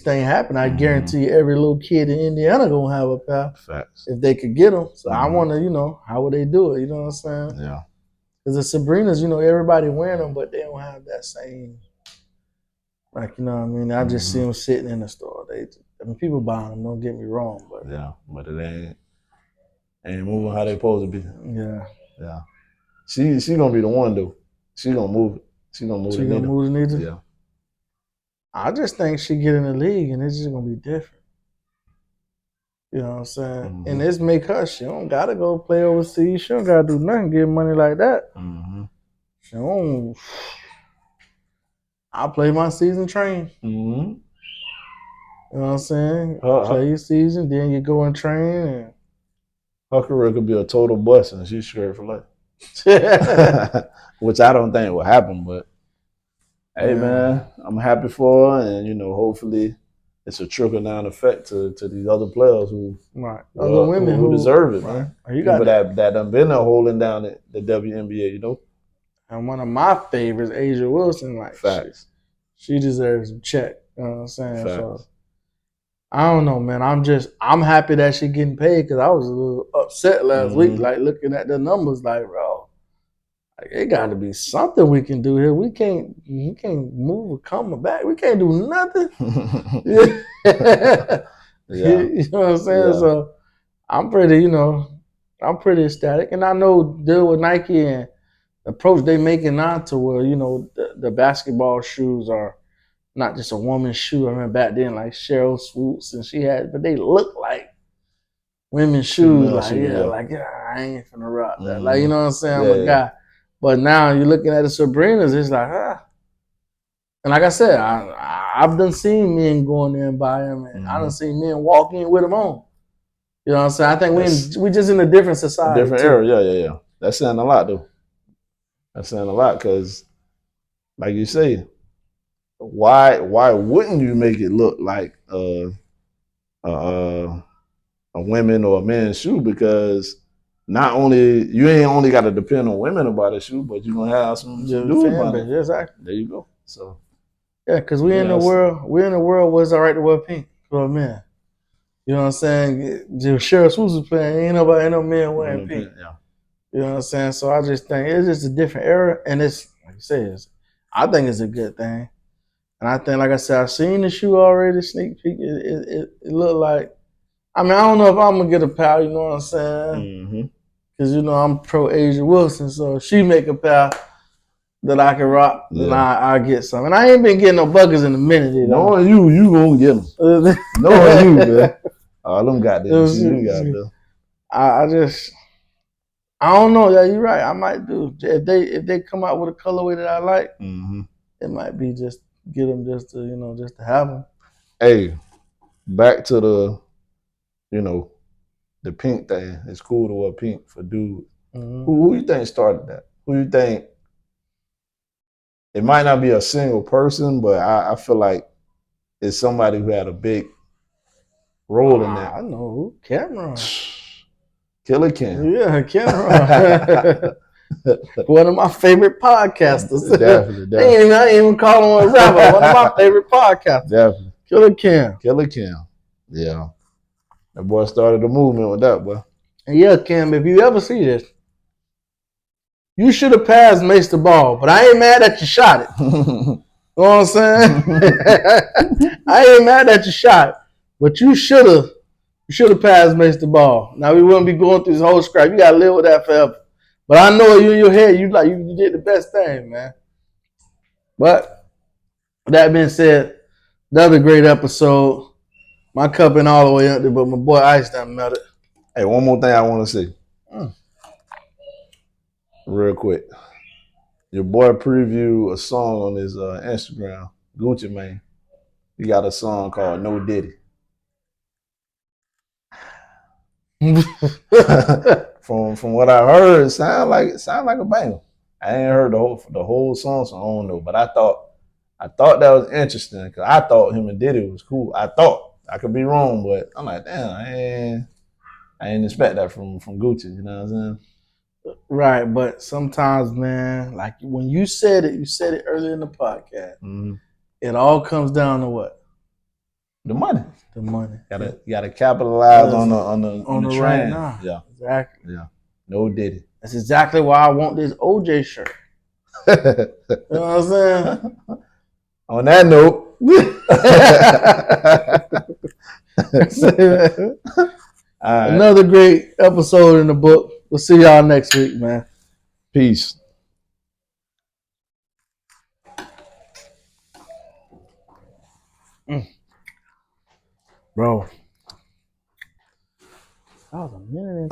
thing happening. I guarantee you every little kid in Indiana gonna have a pair. Facts. If they could get them. So I want to, you know, how would they do it? You know what I'm saying? Yeah. Because the Sabrinas, you know, everybody wearing them, but they don't have that same. Like, you know what I mean? I just see them sitting in the store. I mean, people buying them, don't get me wrong. But yeah, but it ain't moving how they supposed to be. Yeah. Yeah. She gonna be the one though. She gonna move it. She gonna move the needle? Yeah. I just think she get in the league and it's just gonna be different. You know what I'm saying? Mm-hmm. And this make her, she don't gotta go play overseas. She don't gotta do nothing, get money like that. Mm-hmm. She don't. I play my season train. Mm-hmm. You know what I'm saying? Play your season, then you go and train. And her career could be a total bust and she's scared for life. Which I don't think will happen, but hey man, I'm happy for her, and you know, hopefully it's a trickle down effect to these other players who other women who deserve it, right. man. You got people that done been there holding down the WNBA, you know. And one of my favorites, Asia Wilson, like Facts. She deserves a check. You know what I'm saying? Facts. So I don't know, man. I'm happy that she getting paid because I was a little upset last week, like looking at the numbers, like, bro, like, it got to be something we can do here. We can't move or come back. We can't do nothing. Yeah. You know what I'm saying? Yeah. So I'm pretty ecstatic, and I know dealing with Nike and the approach they making now to where, you know, the basketball shoes are not just a woman's shoe. I remember back then, like Cheryl Swoops, and but they look like women's shoes. Like, I ain't finna rock that. Like, you know what I'm saying? I'm a guy. But now you're looking at the Sabrinas, it's like, And like I said, I've done seen men go in there and buy them, and I done seen men walk in with them on. You know what I'm saying? I think we just in a different society. A different era, yeah. That's saying a lot, though. That's saying a lot because, like you say, why wouldn't you make it look like a women or a man's shoe? Because not only you ain't only got to depend on women to buy the shoe, but you're gonna have some dudes buying it. Exactly. There you go. So yeah, because we're in the world where it's all right to wear pink for a man. You know what I'm saying? Cheryl Swoops was playing. Ain't no men wearing pink. Yeah. You know what I'm saying? So I just think it's just a different era, and it's like you said, I think it's a good thing. And I think, like I said, I've seen the shoe already, sneak peek. It looked like, I mean, I don't know if I'm gonna get a pal. You know what I'm saying? Cause you know I'm pro Asia Wilson, so if she make a pair that I can rock, then I get some. And I ain't been getting no buckets in a minute. Knowing you gonna get them. Knowing you, man. All them goddamn shit you got there. I don't know. Yeah, you're right. I might do if they come out with a colorway that I like. Mm-hmm. It might be just get them just to have them. Hey, back to the the pink thing. It's cool to wear pink for dudes. Mm-hmm. Who you think started that? Who you think? It might not be a single person, but I feel like it's somebody who had a big role in that. I know Cameron. Killer Cam. Yeah, Cameron. One of my favorite podcasters. Definitely. I ain't even call him a rapper. One of my favorite podcasters. Definitely. Killer Cam. Killer Cam. Yeah. That boy started a movement with that, boy. And yeah, Cam, if you ever see this, you should have passed Mace the ball, but I ain't mad that you shot it. You know what I'm saying? I ain't mad that you shot it, but you should have passed Mace the ball. Now we wouldn't be going through this whole scrap. You gotta live with that forever. But I know you in your head, you did the best thing, man. But that being said, another great episode. My cup ain't all the way up there, but my boy Ice done melted. Hey, one more thing I want to say. Real quick. Your boy previewed a song on his Instagram, Gucci Mane. He got a song called No Diddy. From what I heard, it sound like a banger. I ain't heard the whole song, so I don't know. But I thought that was interesting because I thought him and Diddy was cool. I thought I could be wrong, but I'm like, damn, I ain't expect that from Gucci. You know what I'm saying? Right, but sometimes, man, like when you said it earlier in the podcast. Mm-hmm. It all comes down to what? The money. The money. You gotta capitalize on the trend. Right now. Yeah. Exactly. Yeah. No Diddy. That's exactly why I want this OJ shirt. You know what I'm saying? On that note. Another great episode in the book. We'll see y'all next week, man. Peace. Bro. That was a minute and